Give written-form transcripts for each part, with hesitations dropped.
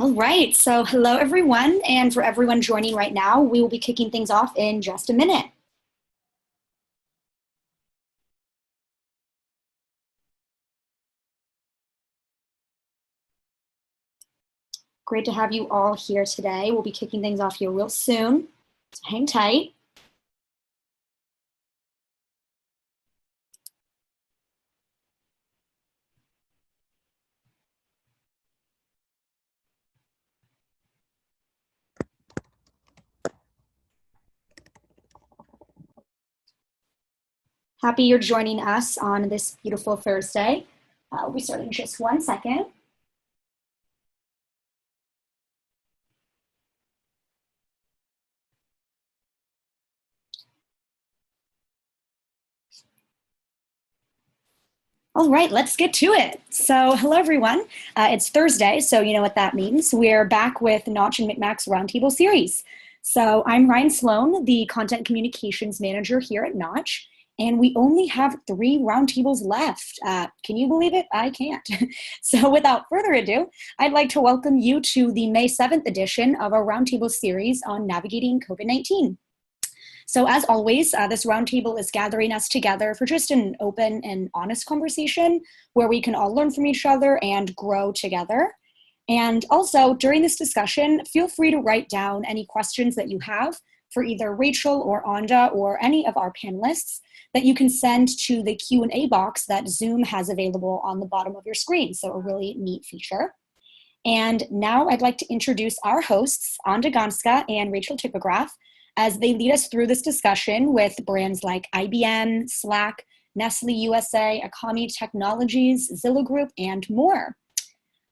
All right, so hello everyone, and for everyone joining right now, we will be kicking things off in just a minute. Great to have you all here today. We'll be kicking things off here real soon, so hang tight. Happy you're joining us on this beautiful Thursday. We'll be starting in just 1 second. All right, let's get to it. So hello everyone. It's Thursday, so you know what that means. We're back with Knotch and MikMak's Roundtable series. So I'm Ryan Sloan, the Content Communications Manager here at Knotch, and we only have 3 roundtables left. Can you believe it? I can't. So without further ado, I'd like to welcome you to the May 7th edition of our Roundtable series on navigating COVID-19. So as always, this roundtable is gathering us together for just an open and honest conversation where we can all learn from each other and grow together. And also during this discussion, feel free to write down any questions that you have for either Rachel or Anda or any of our panelists that you can send to the Q&A box that Zoom has available on the bottom of your screen. So a really neat feature. And now I'd like to introduce our hosts, Anda Gansca and Rachel Tipograph, as they lead us through this discussion with brands like IBM, Slack, Nestle USA, Akami Technologies, Zillow Group, and more.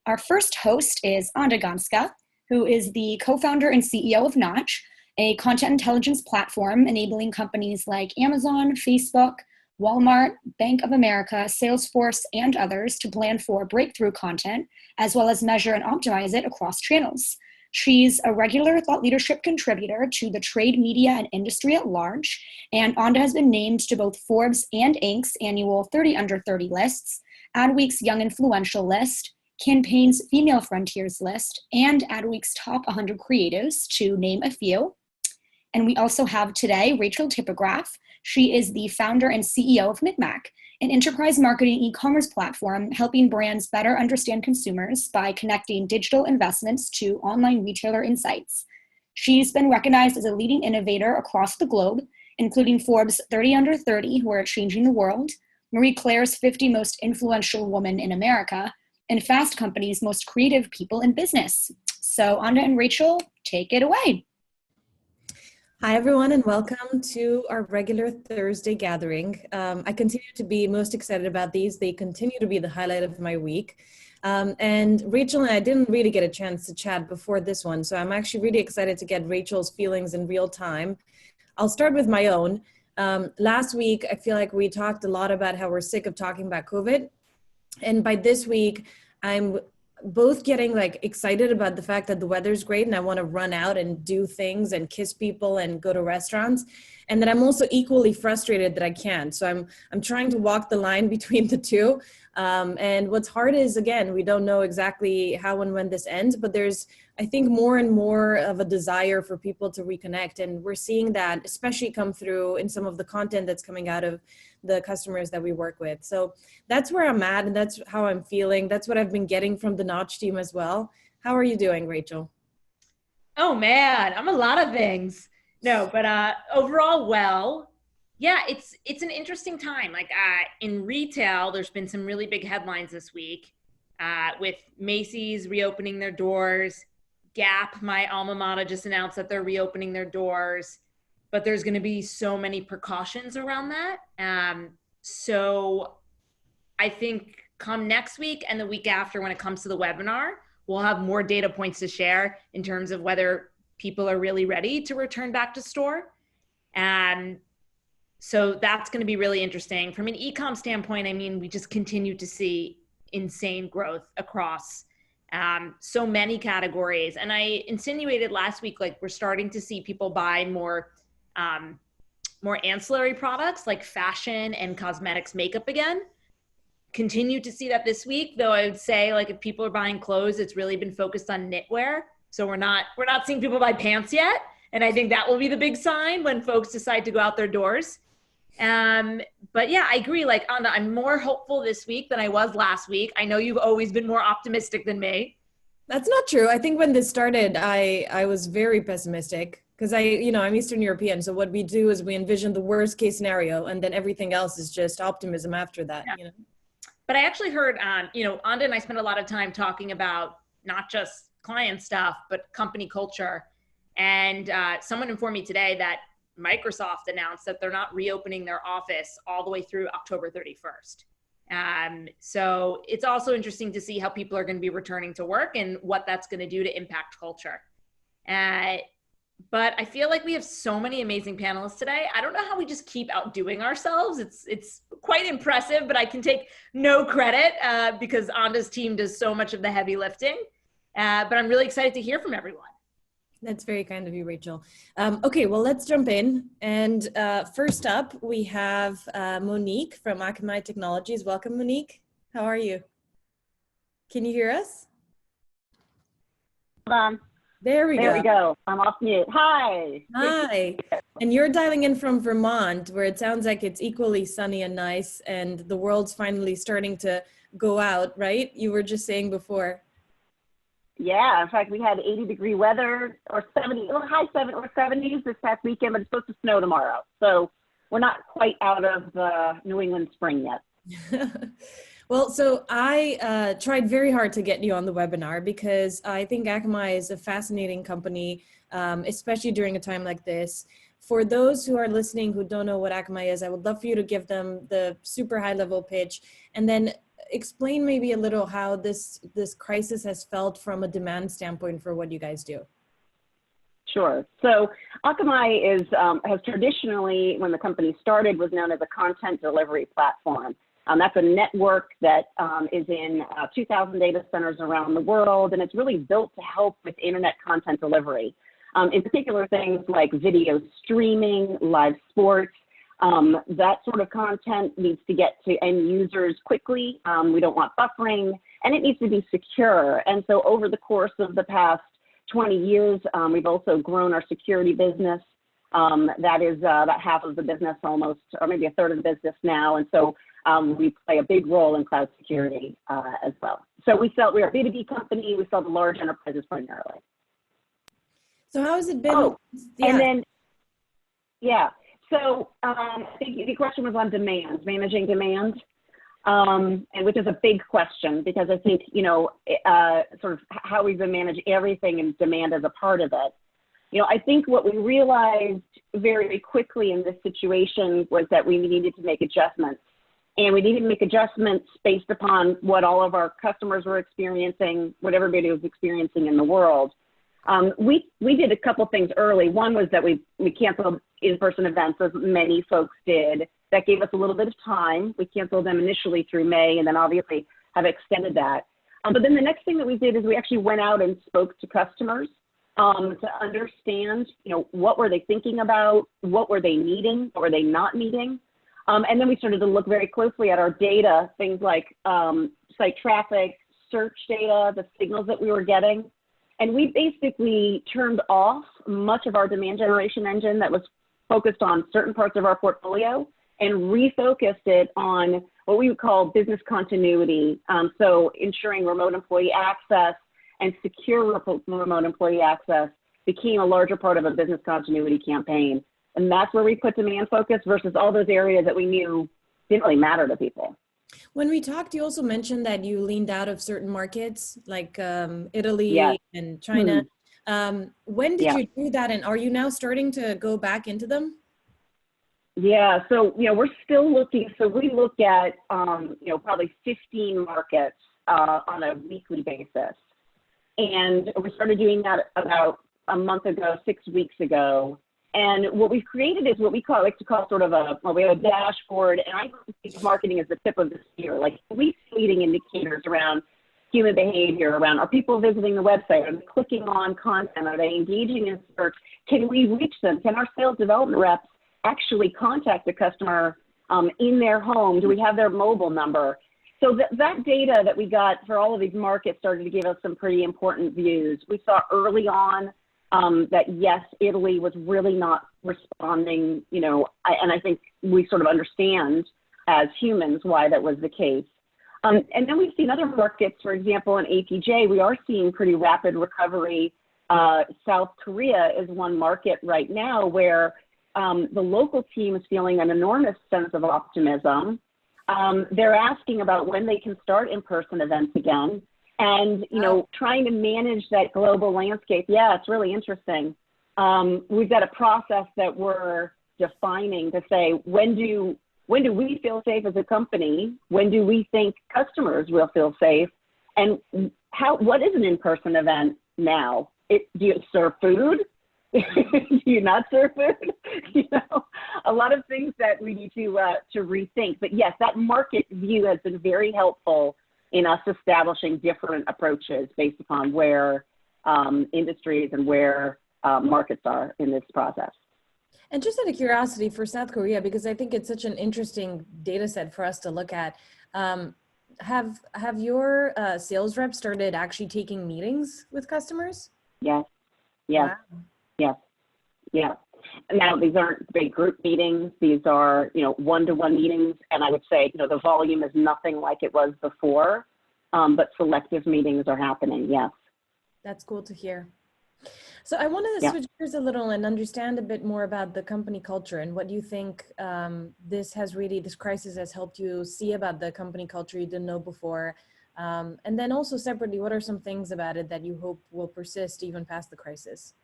Our first host is Anda Gansca, who is the co-founder and CEO of Knotch, a content intelligence platform enabling companies like Amazon, Facebook, Walmart, Bank of America, Salesforce, and others to plan for breakthrough content, as well as measure and optimize it across channels. She's a regular thought leadership contributor to the trade media and industry at large, and Anda has been named to both Forbes and Inc.'s annual 30 Under 30 lists, Adweek's Young Influential list, Campaign's Female Frontiers list, and Adweek's Top 100 Creatives, to name a few. And we also have today Rachel Tipograph. She is the founder and CEO of MikMak, an enterprise marketing e-commerce platform helping brands better understand consumers by connecting digital investments to online retailer insights. She's been recognized as a leading innovator across the globe, including Forbes 30 Under 30, who are changing the world, Marie Claire's 50 Most Influential Women in America, and Fast Company's Most Creative People in Business. So Anda and Rachel, take it away. Hi, everyone, and welcome to our regular Thursday gathering. I continue to be most excited about these. They continue to be the highlight of my week. And Rachel and I didn't really get a chance to chat before this one, so I'm actually really excited to get Rachel's feelings in real time. I'll start with my own. Last week, I feel like we talked a lot about how we're sick of talking about COVID. And by this week, I'm both getting excited about the fact that the weather's great and I want to run out and do things and kiss people and go to restaurants. And then I'm also equally frustrated that I can't. So I'm trying to walk the line between the two. And what's hard is, again, we don't know exactly how and when this ends, but there's, I think, more and more of a desire for people to reconnect. And we're seeing that especially come through in some of the content that's coming out of the customers that we work with. So that's where I'm at, and that's how I'm feeling. That's what I've been getting from the Knotch team as well. How are you doing, Rachel? Oh man, I'm a lot of things. No, but overall, well, yeah, it's an interesting time. In retail, there's been some really big headlines this week with Macy's reopening their doors. Gap, my alma mater, just announced that they're reopening their doors, but there's going to be so many precautions around that. So I think come next week and the week after, when it comes to the webinar, we'll have more data points to share in terms of whether people are really ready to return back to store. And so that's going to be really interesting. From an e-com standpoint, I mean, we just continue to see insane growth across so many categories. And I insinuated last week, we're starting to see people buy more ancillary products like fashion and cosmetics, makeup again. continue to see that this week, though I would say like if people are buying clothes, it's really been focused on knitwear. So we're not seeing people buy pants yet. And I think that will be the big sign when folks decide to go out their doors. But yeah, I agree. Like Anda, I'm more hopeful this week than I was last week. I know you've always been more optimistic than me. That's not true. I think when this started, I was very pessimistic because I'm Eastern European. So what we do is we envision the worst case scenario, and then everything else is just optimism after that. Yeah. But I actually heard, Anda and I spent a lot of time talking about not just client stuff, but company culture. And someone informed me today that Microsoft announced that they're not reopening their office all the way through October 31st. So it's also interesting to see how people are going to be returning to work and what that's going to do to impact culture. But I feel like we have so many amazing panelists today. I don't know how we just keep outdoing ourselves. It's quite impressive, but I can take no credit because Anda's team does so much of the heavy lifting. But I'm really excited to hear from everyone. That's very kind of you, Rachel. Okay, well, let's jump in. And first up, we have Monique from Akamai Technologies. Welcome, Monique. How are you? Can you hear us? Hold on. There we go. I'm off mute. Hi. Hi. And you're dialing in from Vermont, where it sounds like it's equally sunny and nice, and the world's finally starting to go out, right? You were just saying before. Yeah, in fact, we had 80-degree weather or 70, or high 70s this past weekend, but it's supposed to snow tomorrow. So we're not quite out of New England spring yet. Well, so I tried very hard to get you on the webinar because I think Akamai is a fascinating company, especially during a time like this. For those who are listening who don't know what Akamai is, I would love for you to give them the super high level pitch and then explain maybe a little how this crisis has felt from a demand standpoint for what you guys do. Sure. So Akamai has traditionally, when the company started, was known as a content delivery platform. That's a network that is in 2,000 data centers around the world, and it's really built to help with internet content delivery. In particular, things like video streaming, live sports, that sort of content needs to get to end users quickly. We don't want buffering, and it needs to be secure. And so over the course of the past 20 years, we've also grown our security business. That is about half of the business almost, or maybe a third of the business now. And so we play a big role in cloud security as well. So we're a B2B company. We sell to large enterprises primarily. So how has it been? Oh, yeah. And then, yeah. So I think the question was on demand, managing demand, and which is a big question because I think, sort of how we've been managing everything and demand as a part of it. I think what we realized very quickly in this situation was that we needed to make adjustments. And we needed to make adjustments based upon what all of our customers were experiencing, what everybody was experiencing in the world. We did a couple things early. One was that we canceled in-person events, as many folks did. That gave us a little bit of time. We canceled them initially through May, and then obviously have extended that. But then the next thing that we did is we actually went out and spoke to customers to understand, what were they thinking about, what were they needing, what were they not needing. And then we started to look very closely at our data, things like site traffic, search data, the signals that we were getting. And we basically turned off much of our demand generation engine that was focused on certain parts of our portfolio and refocused it on what we would call business continuity. So ensuring remote employee access and secure remote employee access became a larger part of a business continuity campaign. And that's where we put demand focus versus all those areas that we knew didn't really matter to people. When we talked, you also mentioned that you leaned out of certain markets like Italy and China. When did you do that? And are you now starting to go back into them? Yeah, so, we're still looking. So we look at, probably 15 markets on a weekly basis. And we started doing that about a month ago, 6 weeks ago. And what we've created is what we like to call sort of we have a dashboard, and I think of marketing as the tip of the spear, like leading indicators around human behavior, around are people visiting the website, are they clicking on content, are they engaging in search, can we reach them, can our sales development reps actually contact the customer in their home, do we have their mobile number? So that data that we got for all of these markets started to give us some pretty important views. We saw early on that yes, Italy was really not responding, you know, and I think we sort of understand as humans why that was the case. And then we've seen other markets, for example, in APJ, we are seeing pretty rapid recovery. South Korea is one market right now where the local team is feeling an enormous sense of optimism. They're asking about when they can start in-person events again. And, you know, trying to manage that global landscape, yeah, it's really interesting. We've got a process that we're defining to say, when do we feel safe as a company? When do we think customers will feel safe? And what is an in-person event now? Do you serve food? Do you not serve food? You know, a lot of things that we need to rethink. But yes, that market view has been very helpful in us establishing different approaches based upon where industries and where markets are in this process. And just out of curiosity for South Korea, because I think it's such an interesting data set for us to look at, have your sales reps started actually taking meetings with customers? Yes, yes, wow. Yes, yeah. Now, these aren't big group meetings. These are, you know, one-to-one meetings. And I would say, you know, the volume is nothing like it was before, but selective meetings are happening, yes. That's cool to hear. So I wanted to switch gears a little and understand a bit more about the company culture and what you think this crisis has helped you see about the company culture you didn't know before. And then also separately, what are some things about it that you hope will persist even past the crisis?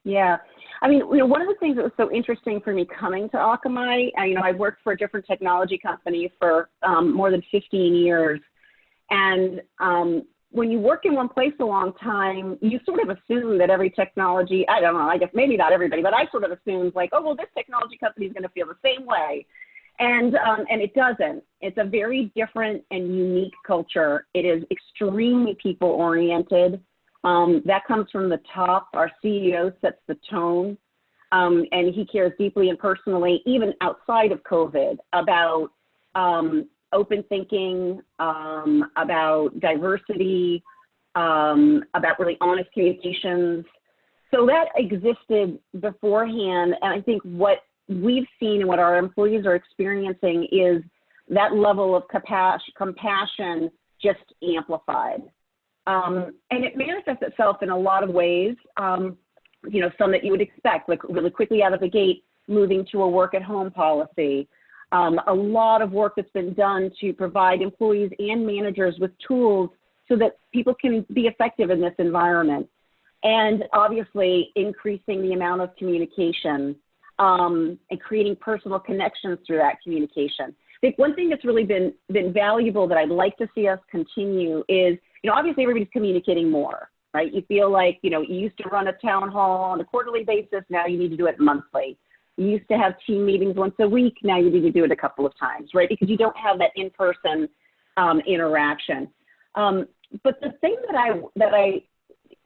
Yeah, I mean, you know, one of the things that was so interesting for me coming to Akamai, you know, I worked for a different technology company for more than 15 years. And when you work in one place a long time, you sort of assume that every technology, I don't know, I guess maybe not everybody, but I sort of assumed like, oh, well, this technology company is going to feel the same way. And it doesn't. It's a very different and unique culture. It is extremely people oriented. That comes from the top. Our CEO sets the tone, and he cares deeply and personally, even outside of COVID, about open thinking, about diversity, about really honest communications. So that existed beforehand, and I think what we've seen and what our employees are experiencing is that level of compassion just amplified. And it manifests itself in a lot of ways, you know, some that you would expect, like really quickly out of the gate, moving to a work at home policy. A lot of work that's been done to provide employees and managers with tools so that people can be effective in this environment. And obviously increasing the amount of communication and creating personal connections through that communication. I think one thing that's really been valuable that I'd like to see us continue is, you know, obviously everybody's communicating more, right? You feel like, you know, you used to run a town hall on a quarterly basis, now you need to do it monthly. You used to have team meetings once a week, now you need to do it a couple of times, right? Because you don't have that in-person interaction. But the thing that I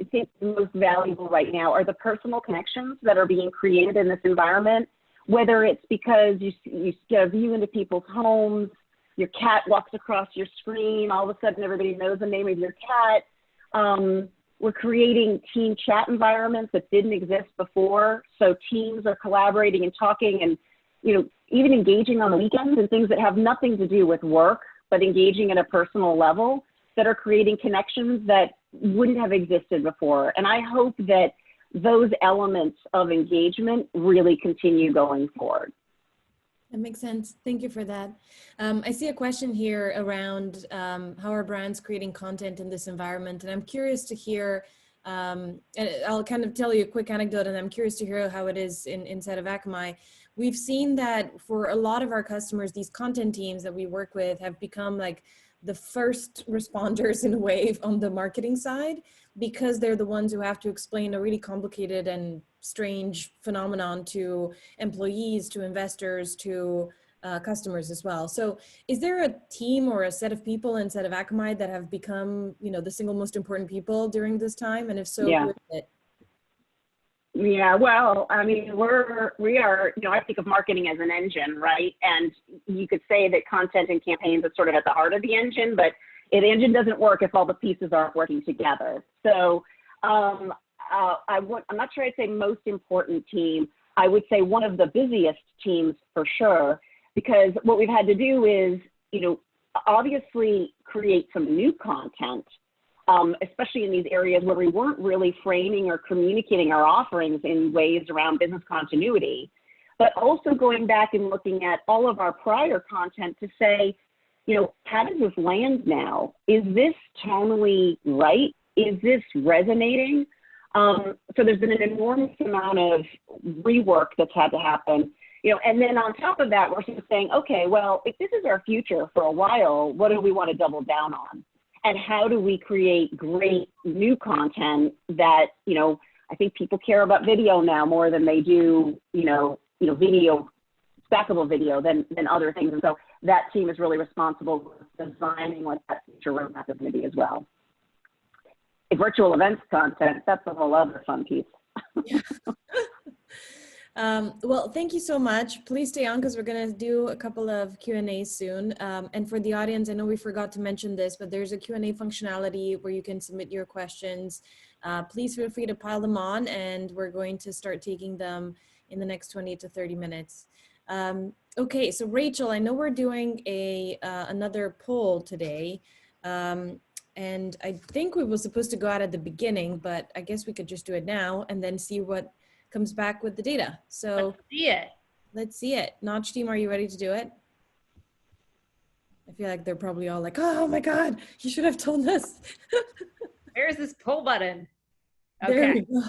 think is most valuable right now are the personal connections that are being created in this environment, whether it's because you get a view into people's homes, your cat walks across your screen, all of a sudden everybody knows the name of your cat. We're creating team chat environments that didn't exist before. So teams are collaborating and talking and, you know, even engaging on the weekends and things that have nothing to do with work, but engaging at a personal level that are creating connections that wouldn't have existed before. And I hope that those elements of engagement really continue going forward. That makes sense. Thank you for that. I see a question here around how are brands creating content in this environment? And I'm curious to hear, and I'll kind of tell you a quick anecdote, and I'm curious to hear how it is inside of Akamai. We've seen that for a lot of our customers, these content teams that we work with have become like the first responders in a way on the marketing side, because they're the ones who have to explain a really complicated and strange phenomenon to employees, to investors, to customers as well. So is there a team or a set of people inside of Akamai that have become, you know, the single most important people during this time? And if so, who is it? Yeah, well, I mean, we are, I think of marketing as an engine, right? And you could say that content and campaigns are sort of at the heart of the engine, but the engine doesn't work if all the pieces aren't working together. So I'm not sure I'd say most important team. I would say one of the busiest teams for sure, because what we've had to do is, obviously create some new content, especially in these areas where we weren't really framing or communicating our offerings in ways around business continuity, but also going back and looking at all of our prior content to say, how does this land now? Is this tonally right? Is this resonating? So there's been an enormous amount of rework that's had to happen. And then on top of that, we're sort of saying, okay, well, if this is our future for a while, what do we want to double down on? And how do we create great new content that, I think people care about video now more than they do, video, stackable video than other things. And so that team is really responsible for designing what that future roadmap is going to be as well. Virtual events content, that's a whole other fun piece. Well, thank you so much. Please stay on because we're going to do a couple of Q&As soon. And for the audience, I know we forgot to mention this, but there's a Q&A functionality where you can submit your questions. Please feel free to pile them on, and we're going to start taking them in the next 20 to 30 minutes. Okay, so Rachel, I know we're doing another poll today. And I think we were supposed to go out at the beginning, but I guess we could just do it now and then see what comes back with the data. So let's see it. Let's see it. Knotch team, are you ready to do it? I feel like they're probably all like, oh my God, you should have told us. Where's this poll button? There we go.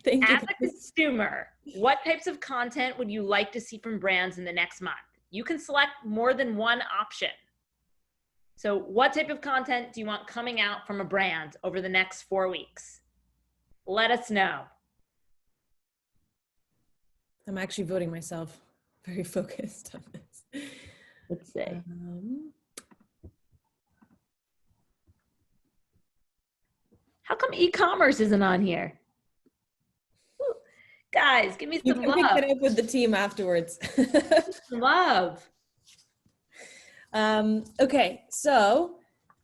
Thank you. As a consumer, what types of content would you like to see from brands in the next month? You can select more than one option. So what type of content do you want coming out from a brand over the next 4 weeks? Let us know. I'm actually voting myself. Very focused on this. Let's see. How come e-commerce isn't on here? Ooh, guys, give me some love. You can pick it up with the team afterwards. Love. Okay, so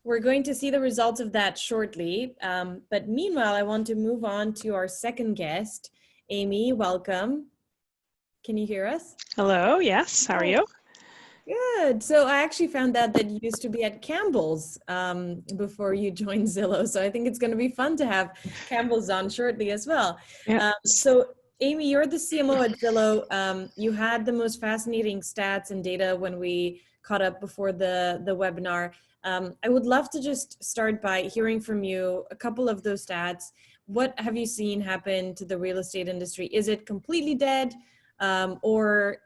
we're going to see the results of that shortly. But meanwhile, I want to move on to our second guest. Amy, welcome. Can you hear us? Hello, yes, how are you? Good. So I actually found out that you used to be at Campbell's before you joined Zillow. So I think it's going to be fun to have Campbell's on shortly as well. Yeah. So Amy, you're the CMO at Zillow. You had the most fascinating stats and data when we caught up before the webinar. I would love to just start by hearing from you a couple of those stats. What have you seen happen to the real estate industry? Is it completely dead? Or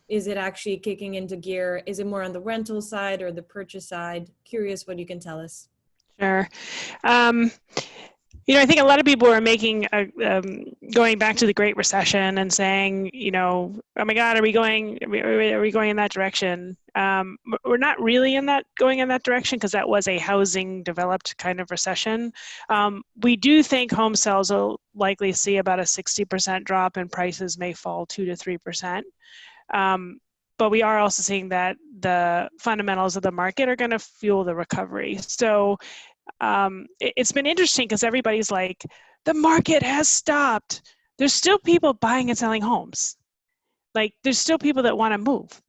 is it actually kicking into gear? Is it more on the rental side or the purchase side? Curious what you can tell us. Sure. I think a lot of people are making, going back to the Great Recession and saying, oh my God, are we going in that direction? We're not really going in that direction because that was a housing developed kind of recession. We do think home sales will likely see about a 60% drop and prices may fall 2 to 3%. But we are also seeing that the fundamentals of the market are going to fuel the recovery. So it's been interesting because everybody's like, the market has stopped. There's still people buying and selling homes. Like, there's still people that want to move.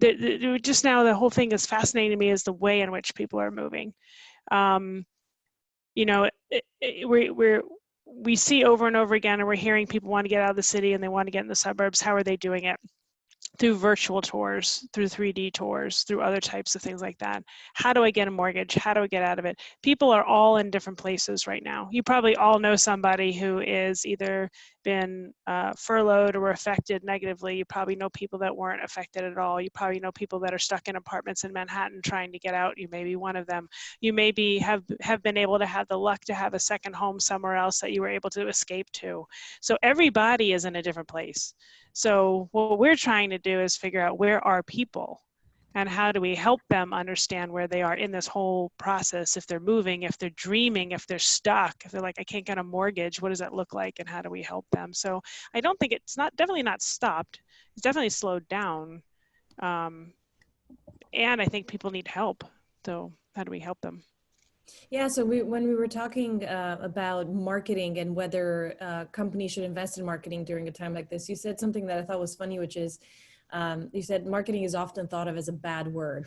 Just now, the whole thing is fascinating to me is the way in which people are moving. We see over and over again, and we're hearing people want to get out of the city and they want to get in the suburbs. How are they doing it? Through virtual tours, through 3D tours, through other types of things like that. How do I get a mortgage? How do I get out of it? People are all in different places right now. You probably all know somebody who is either been furloughed or affected negatively. You probably know people that weren't affected at all. You probably know people that are stuck in apartments in Manhattan trying to get out. You may be one of them. You maybe have been able to have the luck to have a second home somewhere else that you were able to escape to. So everybody is in a different place. So what we're trying to do is figure out where are people And how do we help them understand where they are in this whole process? If they're moving, if they're dreaming, if they're stuck, if they're like, I can't get a mortgage, what does that look like? And how do we help them? So I don't think definitely not stopped. It's definitely slowed down. And I think people need help. So how do we help them? Yeah, so when we were talking about marketing and whether companies should invest in marketing during a time like this, you said something that I thought was funny, which is you said marketing is often thought of as a bad word.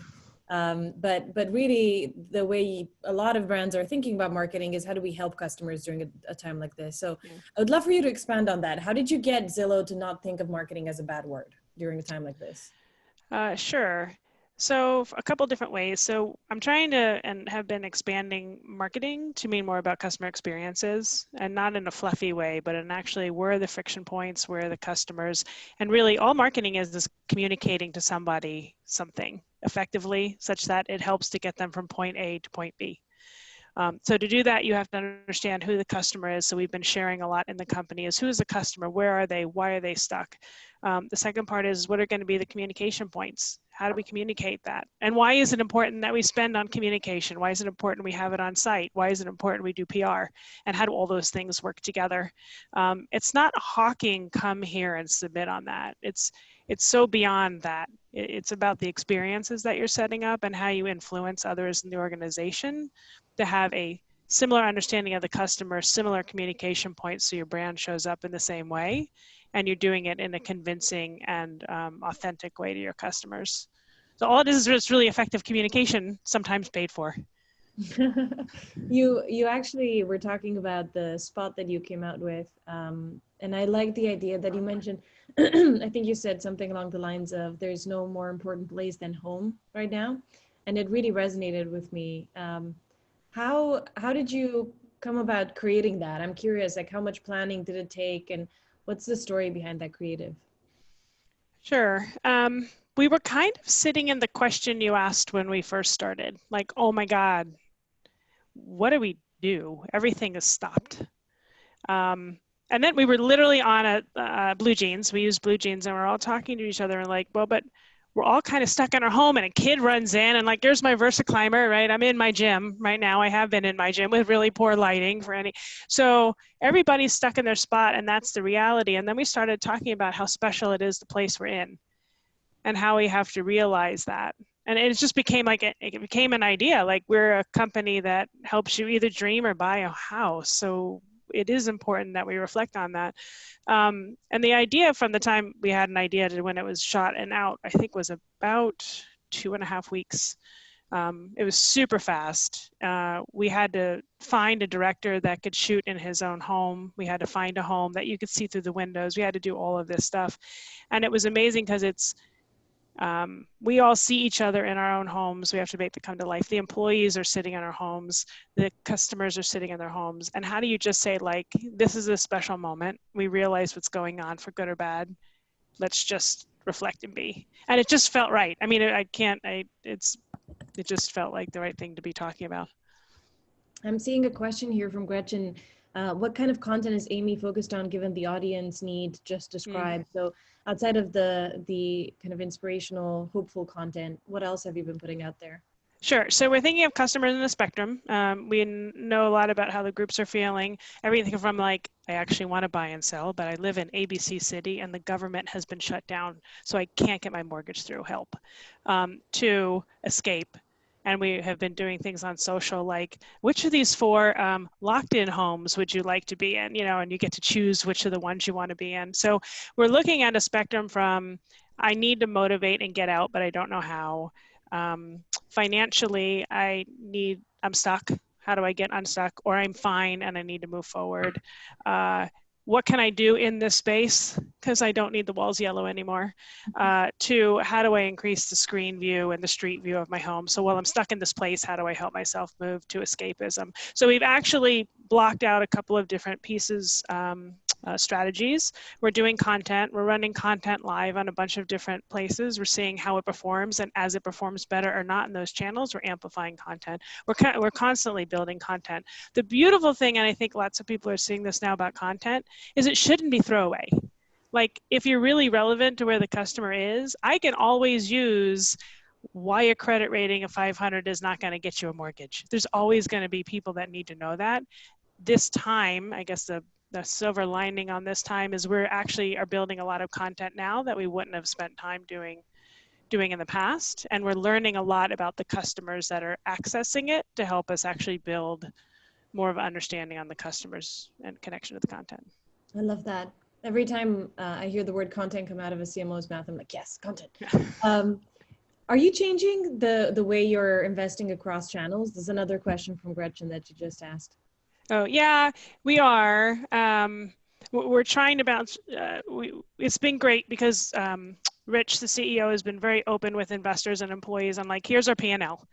But really, the way a lot of brands are thinking about marketing is how do we help customers during a time like this? So I would love for you to expand on that. How did you get Zillow to not think of marketing as a bad word during a time like this? Sure. So a couple different ways. So I'm trying to and have been expanding marketing to mean more about customer experiences, and not in a fluffy way, but in actually where are the friction points, where are the customers, and really all marketing is communicating to somebody something effectively such that it helps to get them from point A to point B. So to do that, you have to understand who the customer is. So we've been sharing a lot in the company is who is the customer, where are they, why are they stuck? The second part is what are going to be the communication points? How do we communicate that? And why is it important that we spend on communication? Why is it important we have it on site? Why is it important we do PR? And how do all those things work together? It's not hawking, come here and submit on that. It's so beyond that. It's about the experiences that you're setting up and how you influence others in the organization to have a similar understanding of the customer, similar communication points so your brand shows up in the same way, and you're doing it in a convincing and authentic way to your customers. So all it is just really effective communication, sometimes paid for. You actually were talking about the spot that you came out with, and I like the idea that you mentioned. I think you said something along the lines of there's no more important place than home right now, and it really resonated with me. How did you come about creating that? I'm curious, like how much planning did it take, and what's the story behind that creative? Sure. We were kind of sitting in the question you asked when we first started, like, oh my God, what do we do? Everything is stopped. And then we were literally on a blue jeans. We used blue jeans, and we're all talking to each other and like, well, but we're all kind of stuck in our home, and a kid runs in and like, there's my VersaClimber, right? I'm in my gym right now. I have been in my gym with really poor lighting so everybody's stuck in their spot, and that's the reality. And then we started talking about how special it is, the place we're in, and how we have to realize that. And it just became it became an idea. Like, we're a company that helps you either dream or buy a house. So it is important that we reflect on that. And the idea from the time we had an idea to when it was shot and out, I think was about 2.5 weeks. It was super fast. We had to find a director that could shoot in his own home. We had to find a home that you could see through the windows. We had to do all of this stuff. And it was amazing because we all see each other in our own homes. We have to make them come to life. The employees are sitting in our homes. The customers are sitting in their homes. And how do you just say, like, this is a special moment. We realize what's going on, for good or bad. Let's just reflect and be. And it just felt right. I mean, it just felt like the right thing to be talking about. I'm seeing a question here from Gretchen. What kind of content is Amy focused on given the audience need just described? So outside of the kind of inspirational, hopeful content, what else have you been putting out there? Sure. So we're thinking of customers in the spectrum. We know a lot about how the groups are feeling. Everything from like, I actually want to buy and sell, but I live in ABC City and the government has been shut down, so I can't get my mortgage through, help, to escape. And we have been doing things on social, like, which of these 4 locked-in homes would you like to be in? And you get to choose which of the ones you want to be in. So we're looking at a spectrum from, I need to motivate and get out, but I don't know how. Financially, I'm stuck. How do I get unstuck? Or I'm fine and I need to move forward. What can I do in this space? Because I don't need the walls yellow anymore. To how do I increase the screen view and the street view of my home? So while I'm stuck in this place, how do I help myself move to escapism? So we've actually blocked out a couple of different pieces, strategies. We're doing content. We're running content live on a bunch of different places. We're seeing how it performs, and as it performs better or not in those channels, we're amplifying content. We're constantly building content. The beautiful thing, and I think lots of people are seeing this now about content, is it shouldn't be throwaway. Like, if you're really relevant to where the customer is, I can always use why a credit rating of 500 is not going to get you a mortgage. There's always going to be people that need to know that. This time, I guess the silver lining on this time is we're actually are building a lot of content now that we wouldn't have spent time doing in the past. And we're learning a lot about the customers that are accessing it to help us actually build more of an understanding on the customers and connection to the content. I love that. Every time I hear the word content come out of a CMO's mouth, I'm like, yes, content. Are you changing the way you're investing across channels? There's another question from Gretchen that you just asked. Oh, yeah, we are. We're trying to bounce. It's been great because Rich, the CEO, has been very open with investors and employees on like, here's our P&L.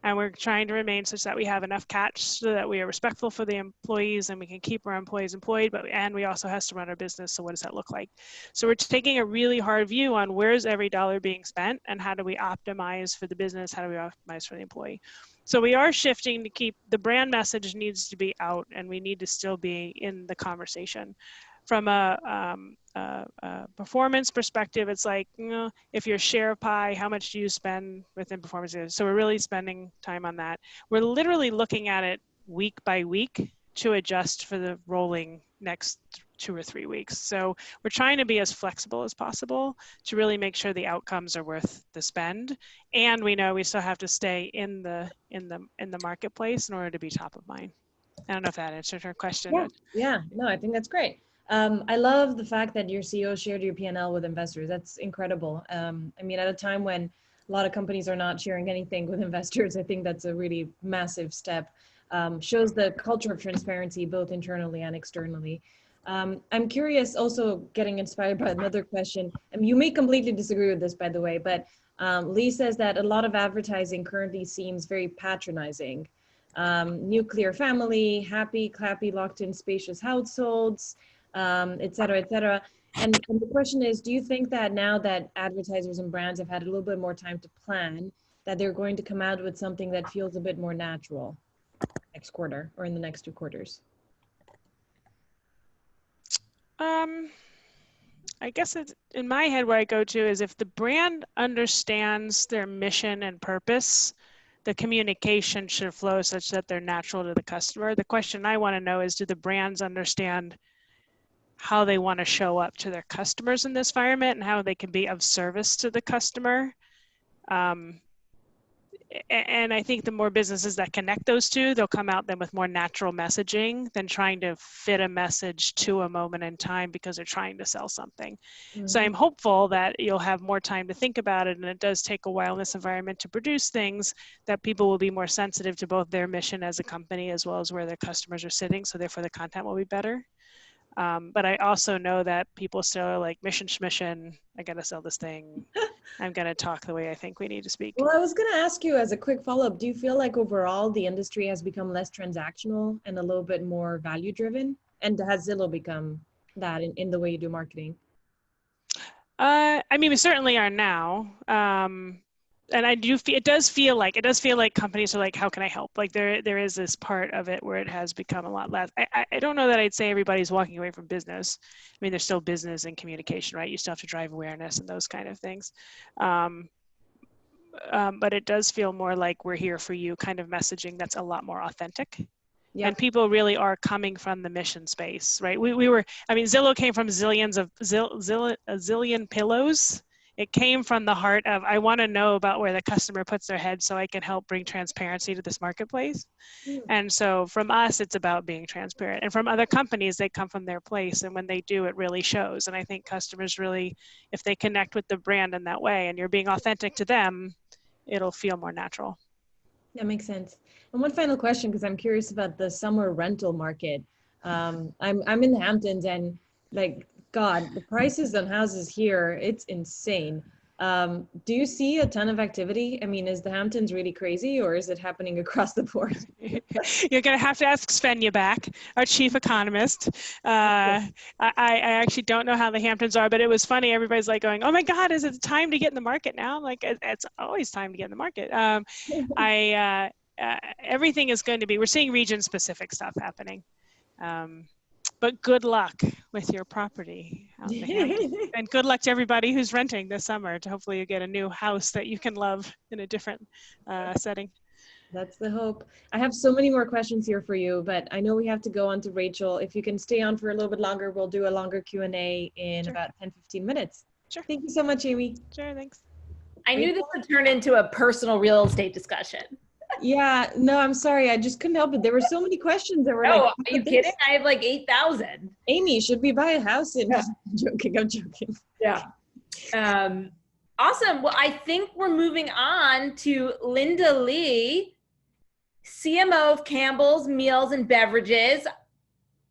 And we're trying to remain such that we have enough cash so that we are respectful for the employees and we can keep our employees employed, and we also has to run our business. So what does that look like? So we're taking a really hard view on where's every dollar being spent and how do we optimize for the business? How do we optimize for the employee? So we are shifting to keep the brand message needs to be out and we need to still be in the conversation. From a performance perspective, it's like, you know, if your share of pie, how much do you spend within performance? So we're really spending time on that. We're literally looking at it week by week to adjust for the rolling next 2 or 3 weeks. So we're trying to be as flexible as possible to really make sure the outcomes are worth the spend. And we know we still have to stay in the marketplace in order to be top of mind. I don't know if that answered her question. Yeah, no, I think that's great. I love the fact that your CEO shared your P&L with investors. That's incredible. I mean, at a time when a lot of companies are not sharing anything with investors, I think that's a really massive step. Shows the culture of transparency, both internally and externally. I'm curious, also getting inspired by another question. You may completely disagree with this, by the way, but Lee says that a lot of advertising currently seems very patronizing. Nuclear family, happy, clappy, locked in spacious households, et cetera, et cetera. And the question is, do you think that now that advertisers and brands have had a little bit more time to plan, that they're going to come out with something that feels a bit more natural next quarter or in the next 2 quarters? I guess it's, in my head, where I go to is if the brand understands their mission and purpose, the communication should flow such that they're natural to the customer. The question I want to know is, do the brands understand how they want to show up to their customers in this environment and how they can be of service to the customer? And I think the more businesses that connect those two, they'll come out then with more natural messaging than trying to fit a message to a moment in time because they're trying to sell something. Mm-hmm. So I'm hopeful that you'll have more time to think about it, and it does take a while in this environment to produce things that people will be more sensitive to both their mission as a company as well as where their customers are sitting, so therefore the content will be better. But I also know that people still are like, mission, I gotta sell this thing. I'm gonna talk the way I think we need to speak. Well, I was gonna ask you as a quick follow-up, do you feel like overall the industry has become less transactional and a little bit more value-driven? And has Zillow become that in the way you do marketing? I mean, we certainly are now. And I do feel, it does feel like companies are like, how can I help? Like there is this part of it where it has become a lot less. I don't know that I'd say everybody's walking away from business. I mean, there's still business and communication, right? You still have to drive awareness and those kind of things. But it does feel more like we're here for you kind of messaging that's a lot more authentic. Yep. And people really are coming from the mission space, right? Zillow came from a zillion pillows. It came from the heart of, I want to know about where the customer puts their head so I can help bring transparency to this marketplace. Mm. And so from us, it's about being transparent. And from other companies, they come from their place. And when they do, it really shows. And I think customers really, if they connect with the brand in that way and you're being authentic to them, it'll feel more natural. That makes sense. And one final question, because I'm curious about the summer rental market. I'm in the Hamptons, and like, God, the prices on houses here, it's insane. Do you see a ton of activity? I mean, is the Hamptons really crazy, or is it happening across the board? You're going to have to ask Svenja back, our chief economist. I actually don't know how the Hamptons are, but it was funny. Everybody's like going, oh my God, is it time to get in the market now? I'm like, it's always time to get in the market. Everything is going to be, we're seeing region-specific stuff happening. But good luck with your property. out in the Hamptons. And good luck to everybody who's renting this summer to hopefully you get a new house that you can love in a different setting. That's the hope. I have so many more questions here for you, but I know we have to go on to Rachel. If you can stay on for a little bit longer, we'll do a longer Q&A in about 10-15 minutes. Sure. Thank you so much, Amy. Sure, thanks. I knew this would turn into a personal real estate discussion. Yeah, no, I'm sorry. I just couldn't help it. There were so many questions that were No, like, are you kidding? I have like 8,000. Amy, should we buy a house in? Yeah. I'm joking. Yeah. Awesome. Well, I think we're moving on to Linda Lee, CMO of Campbell's Meals and Beverages.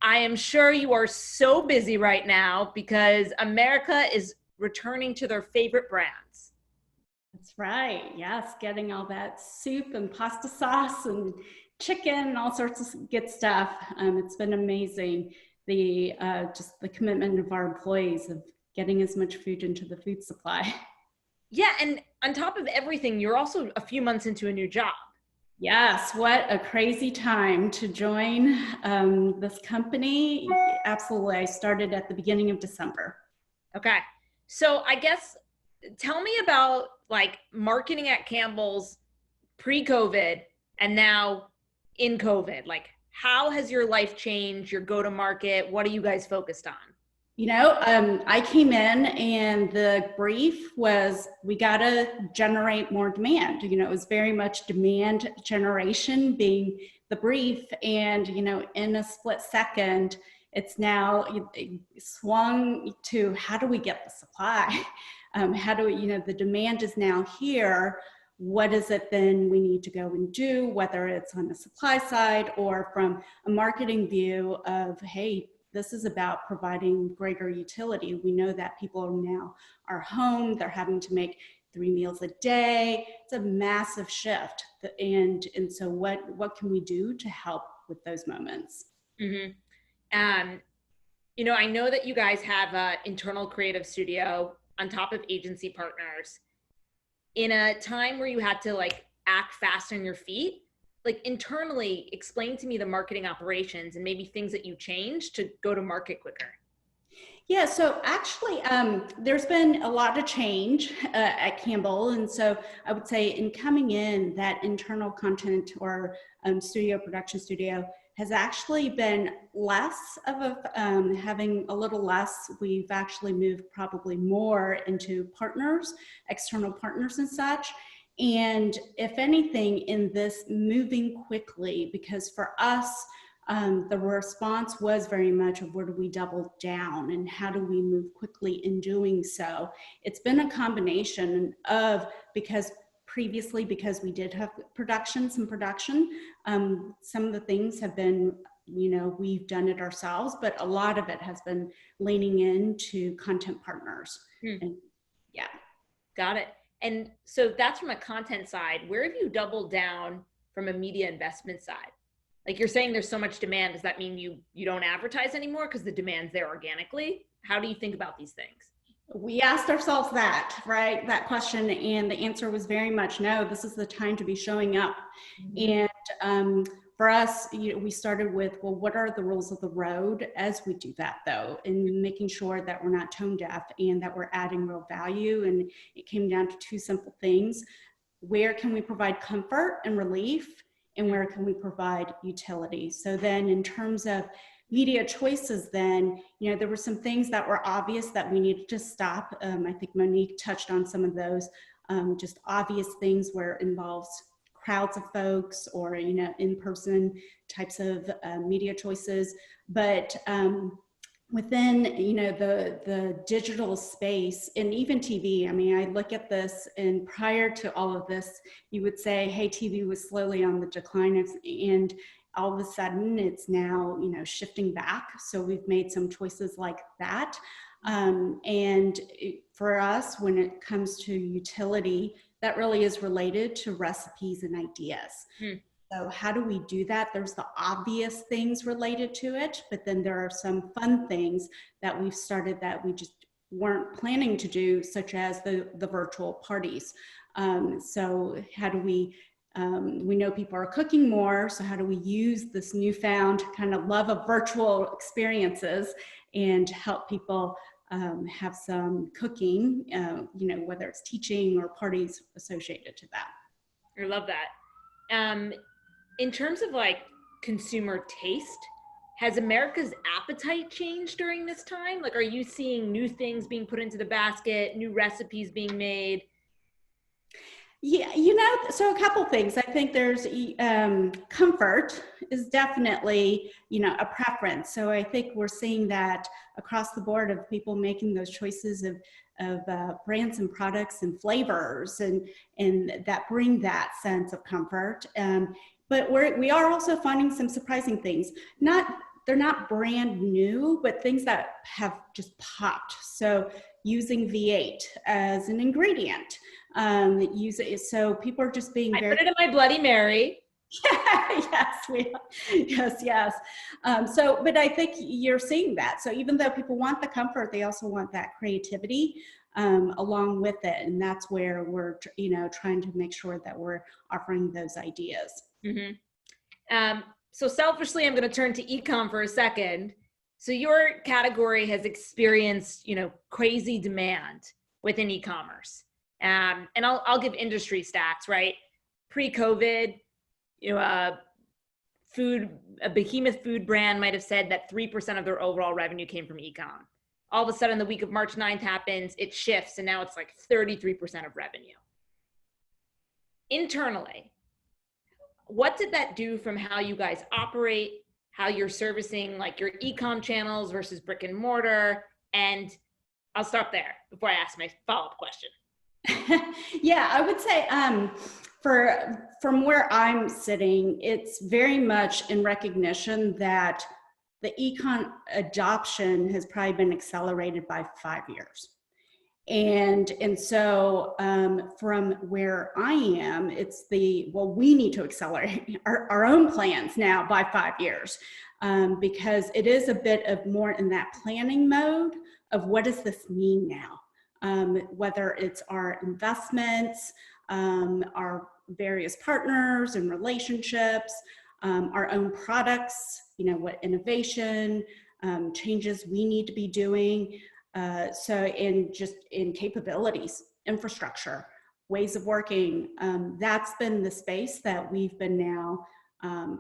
I am sure you are so busy right now because America is returning to their favorite brands. That's right. Yes, getting all that soup and pasta sauce and chicken and all sorts of good stuff. It's been amazing. Just the commitment of our employees of getting as much food into the food supply. Yeah, and on top of everything, you're also a few months into a new job. Yes, what a crazy time to join this company. Absolutely. I started at the beginning of December. Okay. So I guess tell me about like marketing at Campbell's pre-COVID and now in COVID. Like how has your life changed, your go-to-market? What are you guys focused on? You know, I came in and the brief was we got to generate more demand. You know, it was very much demand generation being the brief. And, you know, in a split second, it's now swung to how do we get the supply? How do we, you know, the demand is now here. What is it then we need to go and do, whether it's on the supply side or from a marketing view of, hey, this is about providing greater utility. We know that people now are home, they're having to make 3 meals a day. It's a massive shift. And so what can we do to help with those moments? Mm-hmm. You know, I know that you guys have an internal creative studio on top of agency partners. In a time where you had to like act fast on your feet, like internally explain to me the marketing operations and maybe things that you changed to go to market quicker. Yeah, so actually there's been a lot of change at Campbell. And so I would say in coming in, that internal content or production studio has actually been less of a, having a little less. We've actually moved probably more into partners, external partners and such. And if anything, in this moving quickly, because for us, the response was very much of where do we double down and how do we move quickly in doing so. It's been a combination of, because previously, because we did have some production, some of the things have been, you know, we've done it ourselves, but a lot of it has been leaning into content partners. And yeah. Got it. And so that's from a content side. Where have you doubled down from a media investment side? Like you're saying there's so much demand. Does that mean you don't advertise anymore because the demand's there organically? How do you think about these things? We asked ourselves that, right? That question, and the answer was very much no. This is the time to be showing up. Mm-hmm. And for us, you know, we started with, well, what are the rules of the road as we do that, though, and making sure that we're not tone deaf and that we're adding real value. And it came down to 2 simple things. Where can we provide comfort and relief, and where can we provide utility? So then in terms of media choices, then, you know, there were some things that were obvious that we needed to stop. I think Monique touched on some of those, just obvious things where it involves crowds of folks or, you know, in-person types of media choices. But within, you know, the digital space and even TV, I mean, I look at this, and prior to all of this, you would say, hey, TV was slowly on the decline, and all of a sudden it's now, you know, shifting back. So we've made some choices like that. And for us, when it comes to utility, that really is related to recipes and ideas. So how do we do that? There's the obvious things related to it, but then there are some fun things that we've started that we just weren't planning to do, such as the virtual parties. So how do we know people are cooking more, so how do we use this newfound kind of love of virtual experiences and help people have some cooking, you know, whether it's teaching or parties associated to that. I love that. In terms of like consumer taste, has America's appetite changed during this time? Like, are you seeing new things being put into the basket, new recipes being made? Yeah, you know, so a couple things. I think there's comfort is definitely, you know, a preference. So I think we're seeing that across the board of people making those choices of brands and products and flavors and that bring that sense of comfort. But we are also finding some surprising things. They're not brand new, but things that have just popped. So using V8 as an ingredient, so people are just being very— I put it in my Bloody Mary. Yes. But I think you're seeing that. So even though people want the comfort, they also want that creativity along with it. And that's where we're, you know, trying to make sure that we're offering those ideas. Mm-hmm. So selfishly, I'm going to turn to e-com for a second. So your category has experienced, you know, crazy demand within e-commerce. And I'll give industry stats, right? Pre-COVID, you know, a behemoth food brand might have said that 3% of their overall revenue came from e-com. All of a sudden, the week of March 9th happens, it shifts, and now it's like 33% of revenue. Internally, what did that do from how you guys operate, how you're servicing like your e-com channels versus brick and mortar? And I'll stop there before I ask my follow-up question. Yeah, I would say from where I'm sitting, it's very much in recognition that the e-com adoption has probably been accelerated by 5 years. And so from where I am, it's we need to accelerate our own plans now by 5 years because it is a bit of more in that planning mode of what does this mean now? Whether it's our investments, our various partners and relationships, our own products, you know, what innovation, changes we need to be doing. So in capabilities, infrastructure, ways of working, that's been the space that we've been now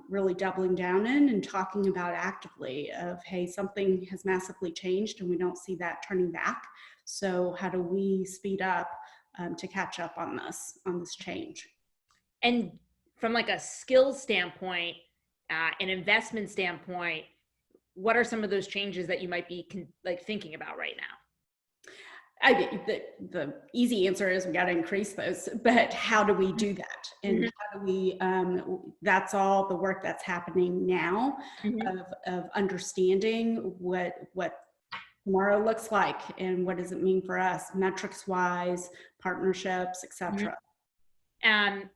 really doubling down in and talking about actively of, hey, something has massively changed and we don't see that turning back. So how do we speed up to catch up on this change? And from like a skills standpoint, an investment standpoint, what are some of those changes that you might be thinking about right now? The easy answer is we got to increase those, but how do we do that? And how do we, that's all the work that's happening now of understanding what tomorrow looks like and what does it mean for us, metrics wise, partnerships, etc.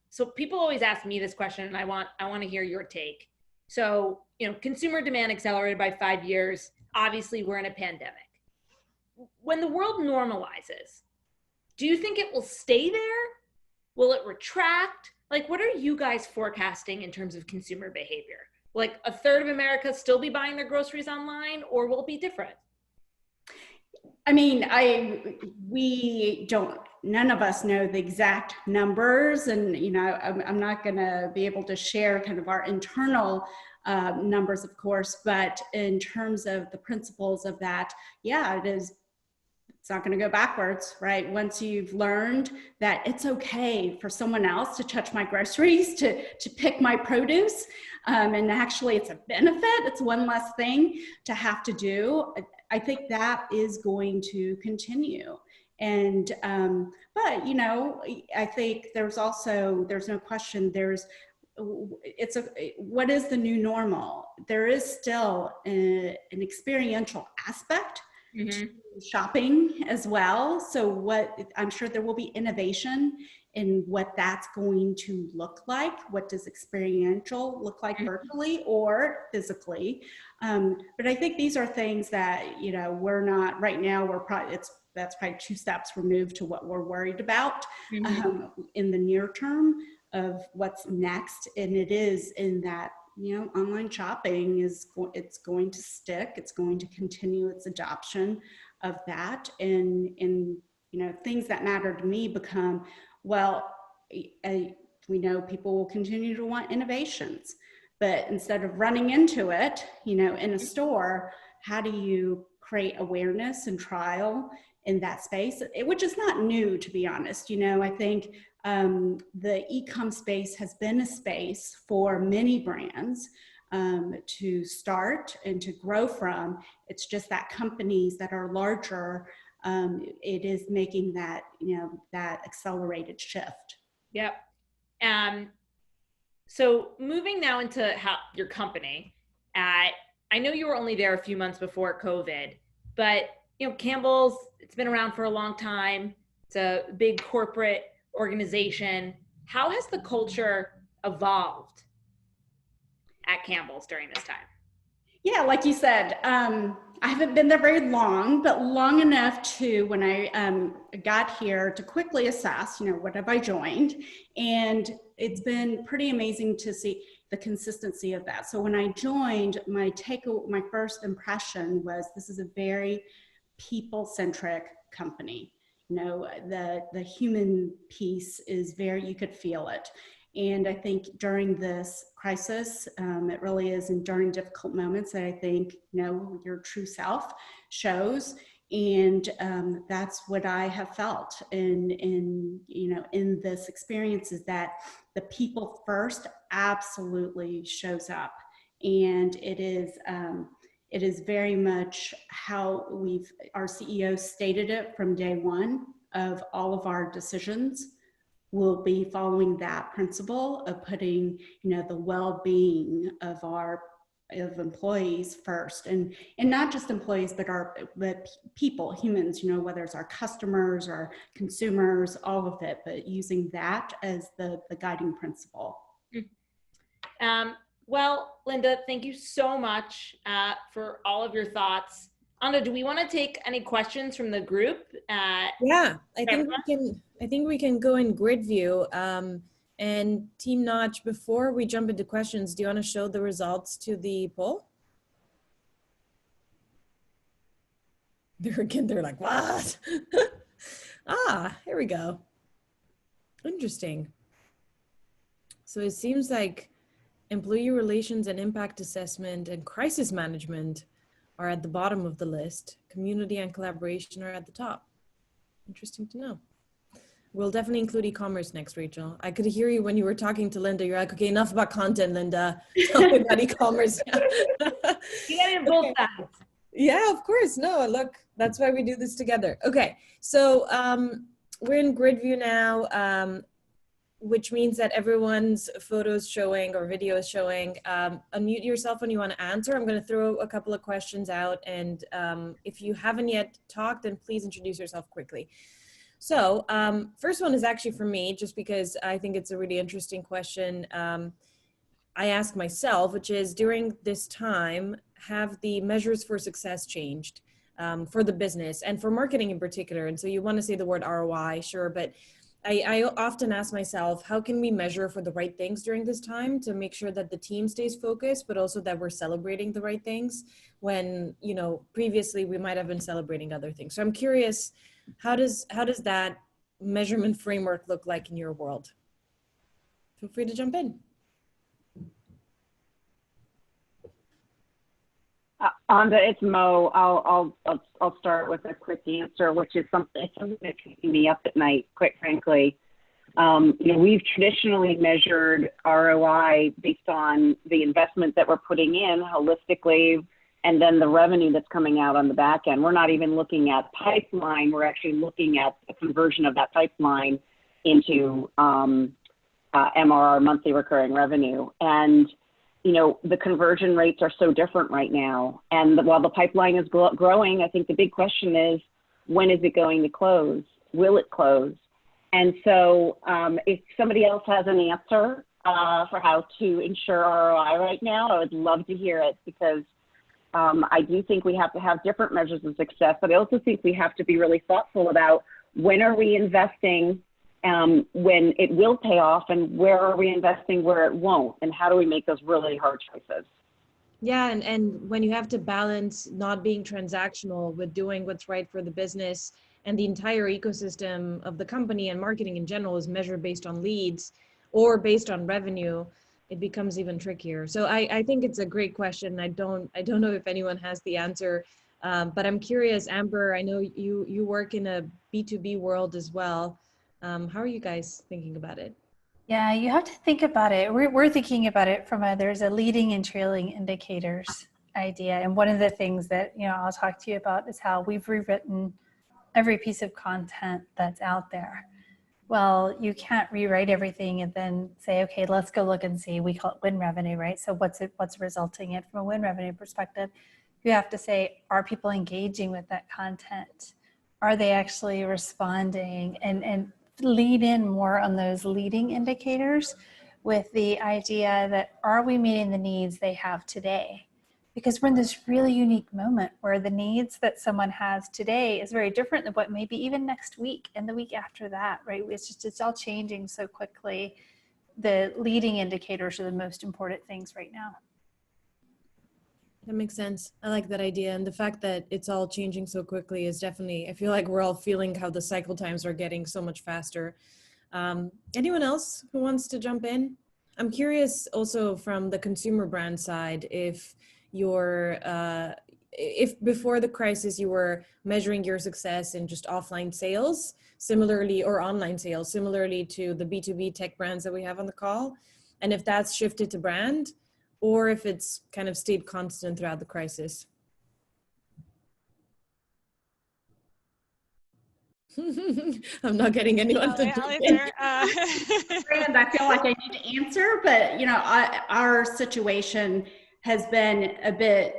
So people always ask me this question and I want to hear your take. So, you know, consumer demand accelerated by 5 years. Obviously, we're in a pandemic. When the world normalizes, do you think it will stay there? Will it retract? Like, what are you guys forecasting in terms of consumer behavior? Like, a third of America still be buying their groceries online, or will it be different? I mean, none of us know the exact numbers, and, you know, I'm not going to be able to share kind of our internal numbers, of course, but in terms of the principles of that, yeah, it's not going to go backwards, right? Once you've learned that it's okay for someone else to touch my groceries, to pick my produce, and actually it's a benefit, it's one less thing to have to do, I think that is going to continue. And, but, you know, I think there's no question, what is the new normal? There is still an experiential aspect to shopping as well. So I'm sure there will be innovation in what that's going to look like. What does experiential look like virtually or physically? But I think these are things that, you know, we're not right now, that's probably 2 steps removed to what we're worried about in the near term of what's next. And it is in that online shopping it's going to stick. It's going to continue its adoption of that. And things that matter to me become, well, we know people will continue to want innovations, but instead of running into it, in a store, how do you create awareness and trial in that space, which is not new, to be honest. I think the e-com space has been a space for many brands to start and to grow from. It's just that companies that are larger, it is making that, that accelerated shift. Yep. So moving now into your company, I know you were only there a few months before COVID, but Campbell's, it's been around for a long time. It's a big corporate organization. How has the culture evolved at Campbell's during this time? Yeah, like you said, I haven't been there very long, but long enough to, when I got here, to quickly assess, what have I joined? And it's been pretty amazing to see the consistency of that. So when I joined, my first impression was this is a very people-centric company. The human piece is you could feel it. And I think during this crisis, it really is, and during difficult moments that I think, your true self shows. And that's what I have felt in this experience, is that the people first absolutely shows up. And it is very much how our CEO stated it from day one of all of our decisions. Will be following that principle of putting, the well-being of employees first, and not just employees, but people, humans, whether it's our customers or consumers, all of it, but using that as the guiding principle. Well, Linda, thank you so much for all of your thoughts. Anda, do we want to take any questions from the group? Yeah, I think we can go in grid view. And Team Knotch, before we jump into questions, do you want to show the results to the poll? They're like, what? Here we go. Interesting. So it seems like employee relations and impact assessment and crisis management are at the bottom of the list. Community and collaboration are at the top. Interesting to know. We'll definitely include e-commerce next, Rachel. I could hear you when you were talking to Linda. You're like, okay, enough about content, Linda. Tell me about e-commerce. You got it both sides. Yeah, of course. No, look, that's why we do this together. Okay, so we're in grid view now, which means that everyone's photos showing or video is showing. Unmute yourself when you want to answer. I'm going to throw a couple of questions out, and if you haven't yet talked, then please introduce yourself quickly. So first one is actually for me, just because I think it's a really interesting question I ask myself, which is, during this time, have the measures for success changed for the business and for marketing in particular? And so you want to say the word ROI, sure, but I often ask myself, how can we measure for the right things during this time to make sure that the team stays focused, but also that we're celebrating the right things when, previously we might have been celebrating other things. So I'm curious, how does that measurement framework look like in your world? Feel free to jump in. Anda, it's Mo. I'll start with a quick answer, which is something that's keeping me up at night, quite frankly. We've traditionally measured ROI based on the investment that we're putting in holistically, and then the revenue that's coming out on the back end. We're not even looking at pipeline. We're actually looking at the conversion of that pipeline into MRR, monthly recurring revenue. And the conversion rates are so different right now. And while the pipeline is growing, I think the big question is, when is it going to close? Will it close? And so if somebody else has an answer for how to ensure ROI right now, I would love to hear it, because I do think we have to have different measures of success, but I also think we have to be really thoughtful about, when are we investing when it will pay off, and where are we investing where it won't, and how do we make those really hard choices? Yeah, and when you have to balance not being transactional with doing what's right for the business, and the entire ecosystem of the company and marketing in general is measured based on leads or based on revenue, it becomes even trickier. So I think it's a great question. I don't know if anyone has the answer, but I'm curious, Amber, I know you work in a B2B world as well. How are you guys thinking about it? Yeah, you have to think about it. We're thinking about it from there's a leading and trailing indicators idea. And one of the things that, I'll talk to you about is how we've rewritten every piece of content that's out there. Well, you can't rewrite everything and then say, okay, let's go look and see. We call it win revenue, right? So what's resulting in from a win revenue perspective? You have to say, are people engaging with that content? Are they actually responding? And lead in more on those leading indicators with the idea that, are we meeting the needs they have today? Because we're in this really unique moment where the needs that someone has today is very different than what maybe even next week and the week after that, right? It's all changing so quickly. The leading indicators are the most important things right now. That makes sense. I like that idea. And the fact that it's all changing so quickly is definitely, I feel like we're all feeling how the cycle times are getting so much faster. Anyone else who wants to jump in? I'm curious also from the consumer brand side, if before the crisis you were measuring your success in just offline sales, similarly, or online sales, similarly to the B2B tech brands that we have on the call, and if that's shifted to brand, or if it's kind of stayed constant throughout the crisis. I'm not getting anyone to jump in. Brand, I feel like I need to answer, but our situation has been a bit,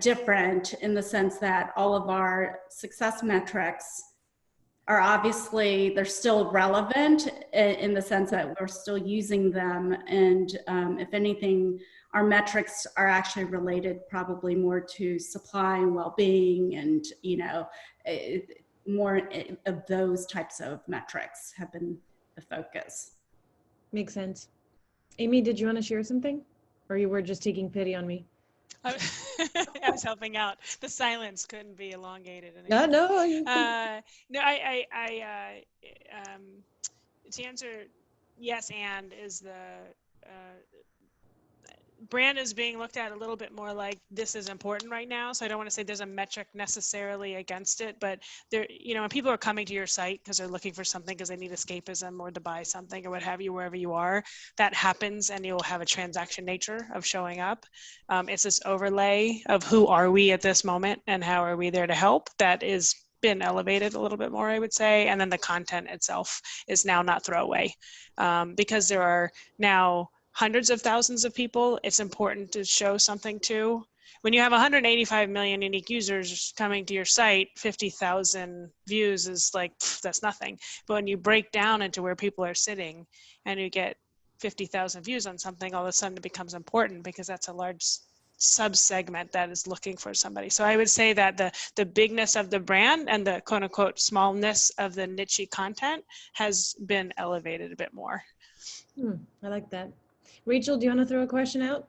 different in the sense that all of our success metrics are obviously, they're still relevant in the sense that we're still using them. And if anything, our metrics are actually related probably more to supply and well-being, and, more of those types of metrics have been the focus. Makes sense. Amy, did you want to share something? Or you were just taking pity on me? I was helping out. The silence couldn't be elongated. No. No, to answer yes, and is the brand is being looked at a little bit more like this is important right now. So I don't want to say there's a metric necessarily against it, but there, when people are coming to your site because they're looking for something because they need escapism or to buy something or what have you, wherever you are, that happens, and you'll have a transaction nature of showing up. It's this overlay of who are we at this moment and how are we there to help that is been elevated a little bit more, I would say. And then the content itself is now not throwaway because there are now hundreds of thousands of people. It's important to show something to. When you have 185 million unique users coming to your site, 50,000 views is like, that's nothing. But when you break down into where people are sitting and you get 50,000 views on something, all of a sudden it becomes important because that's a large sub-segment that is looking for somebody. So I would say that the bigness of the brand and the quote unquote smallness of the niche content has been elevated a bit more. I like that. Rachel, do you want to throw a question out?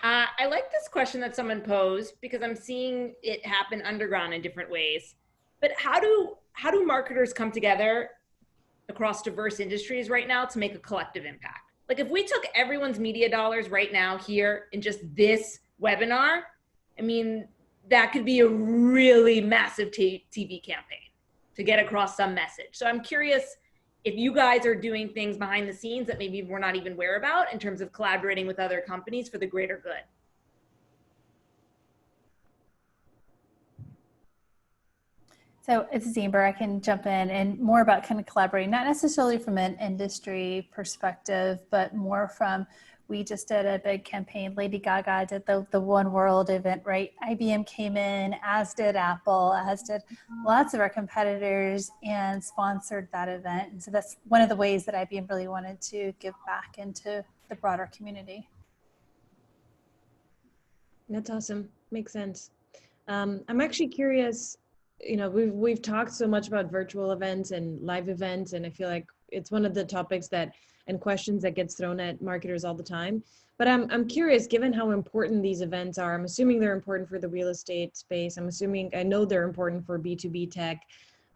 I like this question that someone posed because I'm seeing it happen underground in different ways. But how do marketers come together across diverse industries right now to make a collective impact? Like if we took everyone's media dollars right now here in just this webinar, I mean, that could be a really massive TV campaign to get across some message. So I'm curious if you guys are doing things behind the scenes that maybe we're not even aware about in terms of collaborating with other companies for the greater good. So it's Amber, I can jump in and more about kind of collaborating, not necessarily from an industry perspective, but more from, we just did a big campaign. Lady Gaga did the One World event, right? IBM came in, as did Apple, as did lots of our competitors, and sponsored that event. And so that's one of the ways that IBM really wanted to give back into the broader community. That's awesome. Makes sense. I'm actually curious, you know, we've talked so much about virtual events and live events, and I feel like it's one of the topics that and questions that gets thrown at marketers all the time. But I'm curious, given how important these events are, I'm assuming they're important for the real estate space. I know they're important for B2B tech.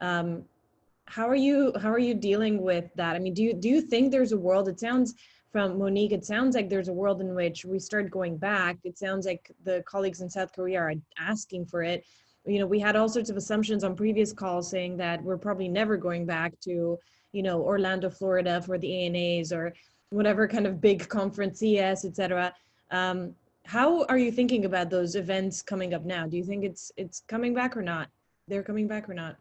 How are you dealing with that? I mean, do you think there's a world? It sounds from Monique, it sounds like there's a world in which we start going back. It sounds like the colleagues in South Korea are asking for it. You know, we had all sorts of assumptions on previous calls saying that we're probably never going back to, you know, Orlando, Florida for the ANAs or whatever kind of big conference, CES, et cetera. How are you thinking about those events coming up now? Do you think it's coming back or not? They're coming back or not?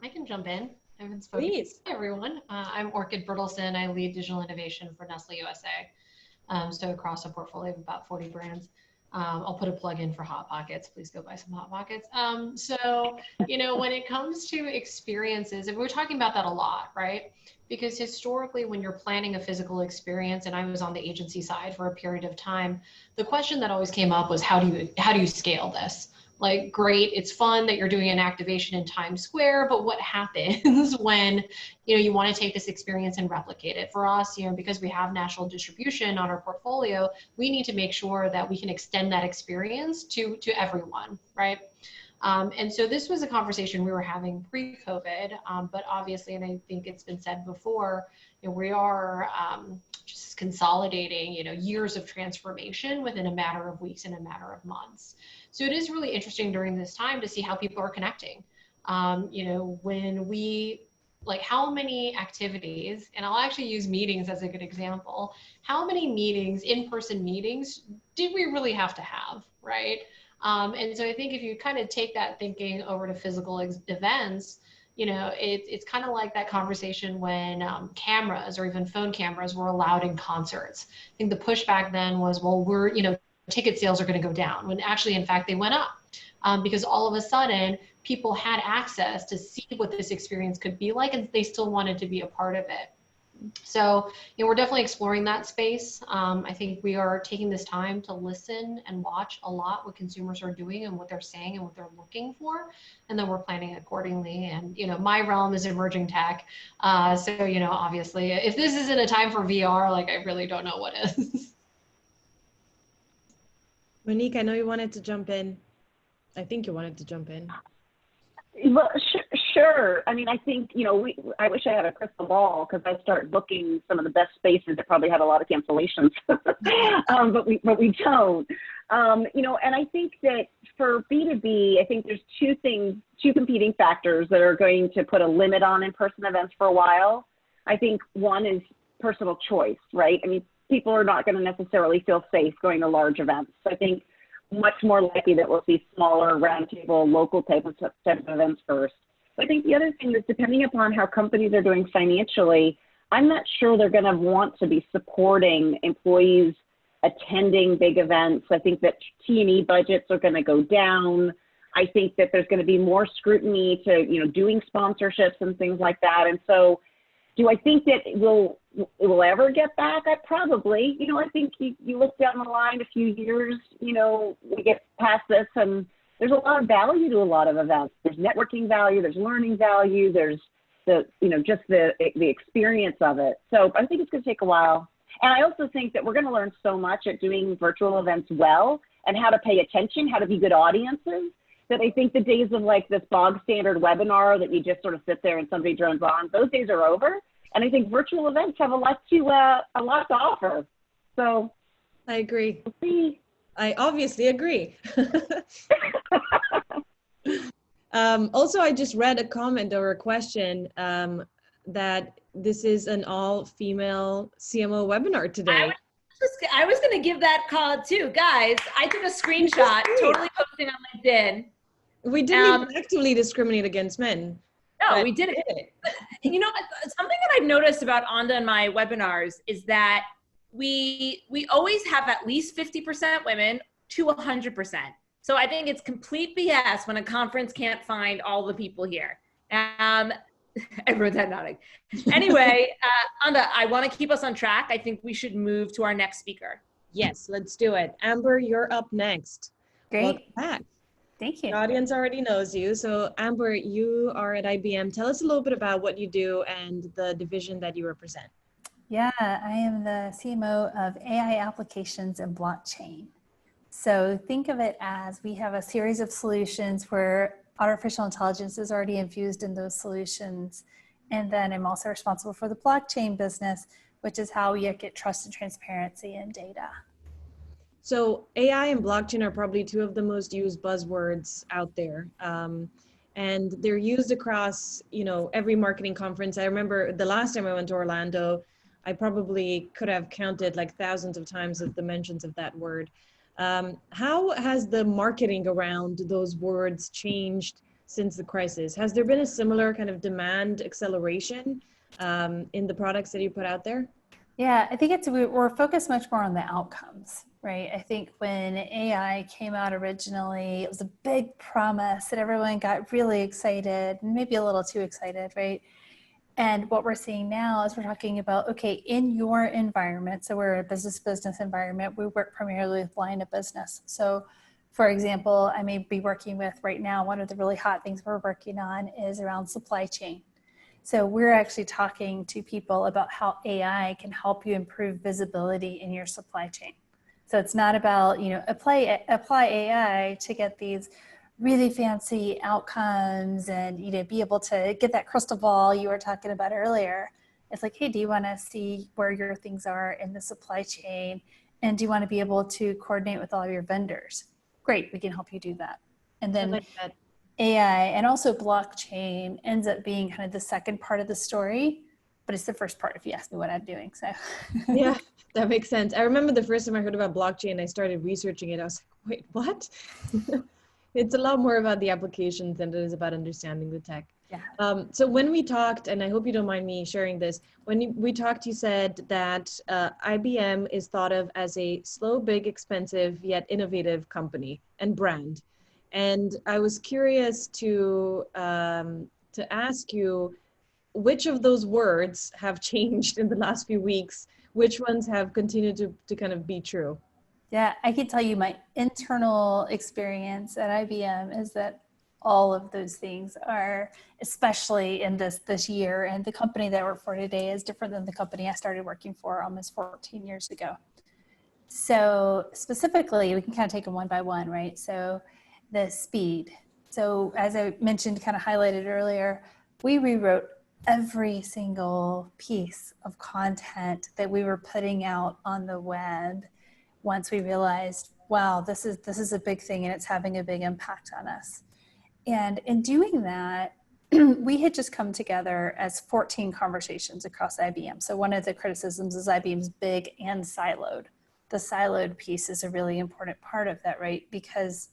I can jump in. I haven't spoken. Please. Hi, everyone. I'm Orchid Bertelson. I lead digital innovation for Nestle USA. So across a portfolio of about 40 brands. I'll put a plug in for Hot Pockets. Please go buy some Hot Pockets. So, you know, when it comes to experiences, and we're talking about that a lot, right? Because historically, when you're planning a physical experience, and I was on the agency side for a period of time, the question that always came up was, how do you scale this? Like, great, it's fun that you're doing an activation in Times Square, but what happens when, you know, you want to take this experience and replicate it? For us, you know, because we have national distribution on our portfolio, we need to make sure that we can extend that experience to everyone, right? And so this was a conversation we were having pre-COVID, but obviously, and I think it's been said before, you know, we are just consolidating, you know, years of transformation within a matter of weeks and a matter of months. So it is really interesting during this time to see how people are connecting. You know, when we, like, how many activities, and I'll actually use meetings as a good example, how many meetings, in-person meetings, did we really have to have, right? And so I think if you kind of take that thinking over to physical events, you know, it's kind of like that conversation when cameras or even phone cameras were allowed in concerts. I think the pushback then was, well, you know, ticket sales are going to go down, when actually, in fact, they went up because all of a sudden people had access to see what this experience could be like, and they still wanted to be a part of it. So, you know, we're definitely exploring that space. I think we are taking this time to listen and watch a lot what consumers are doing and what they're saying and what they're looking for, and then we're planning accordingly. And, you know, my realm is emerging tech. So, you know, obviously, if this isn't a time for VR, like, I really don't know what is. Monique, I know you wanted to jump in. I think you wanted to jump in. Well, sure. I mean, I think, you know, I wish I had a crystal ball, because I start booking some of the best spaces that probably have a lot of cancellations, but we don't. You know, and I think that for B2B, I think there's two competing factors that are going to put a limit on in-person events for a while. I think one is personal choice, right? I mean, people are not going to necessarily feel safe going to large events. I think much more likely that we'll see smaller roundtable, local type of events first. I think the other thing is, depending upon how companies are doing financially, I'm not sure they're going to want to be supporting employees attending big events. I think that T&E budgets are going to go down. I think that there's going to be more scrutiny to, you know, doing sponsorships and things like that. And so, do I think that it will ever get back? I probably, you know, I think you look down the line a few years, you know, we get past this, and there's a lot of value to a lot of events. There's networking value, there's learning value, there's the, you know, just the experience of it. So I think it's going to take a while. And I also think that we're going to learn so much at doing virtual events well, and how to pay attention, how to be good audiences, that I think the days of like this bog standard webinar that you just sort of sit there and somebody drones on, those days are over. And I think virtual events have a lot to offer. So I agree. We'll see. I obviously agree. Also, I just read a comment or a question that this is an all-female CMO webinar today. I was going to give that call too. Guys, I took a screenshot, totally posting on LinkedIn. We didn't even actively discriminate against men. No, we didn't. You know, something that I've noticed about Anda and my webinars is that we always have at least 50% women to 100%. So I think it's complete BS when a conference can't find all the people here. Everyone's head nodding. Anyway, Anda, I want to keep us on track. I think we should move to our next speaker. Yes, let's do it. Amber, you're up next. Great. Welcome back. Thank you. The audience already knows you. So Amber, you are at IBM. Tell us a little bit about what you do and the division that you represent. Yeah, I am the CMO of AI applications and blockchain. So think of it as we have a series of solutions where artificial intelligence is already infused in those solutions. And then I'm also responsible for the blockchain business, which is how we get trust and transparency in data. So AI and blockchain are probably two of the most used buzzwords out there. And they're used across, every marketing conference. I remember the last time I went to Orlando, I probably could have counted like thousands of times of the mentions of that word. How has the marketing around those words changed since the crisis? Has there been a similar kind of demand acceleration in the products that you put out there? Yeah, I think we're focused much more on the outcomes, right? I think when AI came out originally, it was a big promise that everyone got really excited, maybe a little too excited, right? And what we're seeing now is we're talking about, okay, in your environment, so we're a business environment, we work primarily with line of business. So for example, I may be working with right now, one of the really hot things we're working on is around supply chain. So we're actually talking to people about how AI can help you improve visibility in your supply chain. So it's not about, apply AI to get these really fancy outcomes and, be able to get that crystal ball you were talking about earlier. It's like, hey, do you want to see where your things are in the supply chain? And do you want to be able to coordinate with all of your vendors? Great, we can help you do that. And then AI and also blockchain ends up being kind of the second part of the story, but it's the first part if you ask me what I'm doing. So yeah, that makes sense. I remember the first time I heard about blockchain, I started researching it. I was like, wait, what? It's a lot more about the applications than it is about understanding the tech. Yeah. So when we talked, and I hope you don't mind me sharing this, when we talked, you said that IBM is thought of as a slow, big, expensive, yet innovative company and brand. And I was curious to ask you, which of those words have changed in the last few weeks? Which ones have continued to kind of be true? Yeah, I can tell you my internal experience at IBM is that all of those things are, especially in this year, and the company that I work for today is different than the company I started working for almost 14 years ago. So specifically, we can kind of take them one by one, right? So the speed. So as I mentioned, kind of highlighted earlier, we rewrote every single piece of content that we were putting out on the web once we realized, wow, this is a big thing and it's having a big impact on us. And in doing that, we had just come together as 14 conversations across IBM. So one of the criticisms is IBM's big and siloed. The siloed piece is a really important part of that, right? Because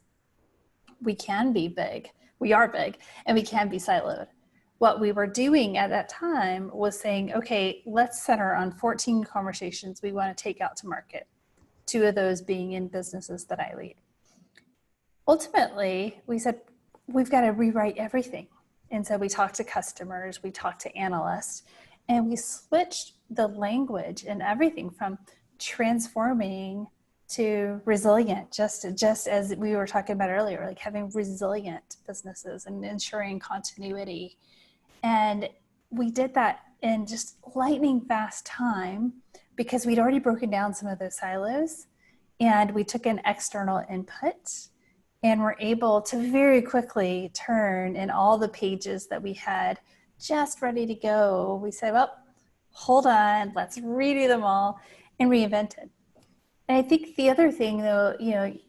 we can be big, we are big, and we can be siloed. What we were doing at that time was saying, okay, let's center on 14 conversations we want to take out to market. 2 of those being in businesses that I lead. Ultimately, we said, we've got to rewrite everything. And so we talked to customers, we talked to analysts, and we switched the language and everything from transforming to resilient, just as we were talking about earlier, like having resilient businesses and ensuring continuity. And we did that in just lightning fast time because we'd already broken down some of those silos and we took in external input and were able to very quickly turn in all the pages that we had just ready to go. We said, well, hold on, let's redo them all and reinvented. And I think the other thing though,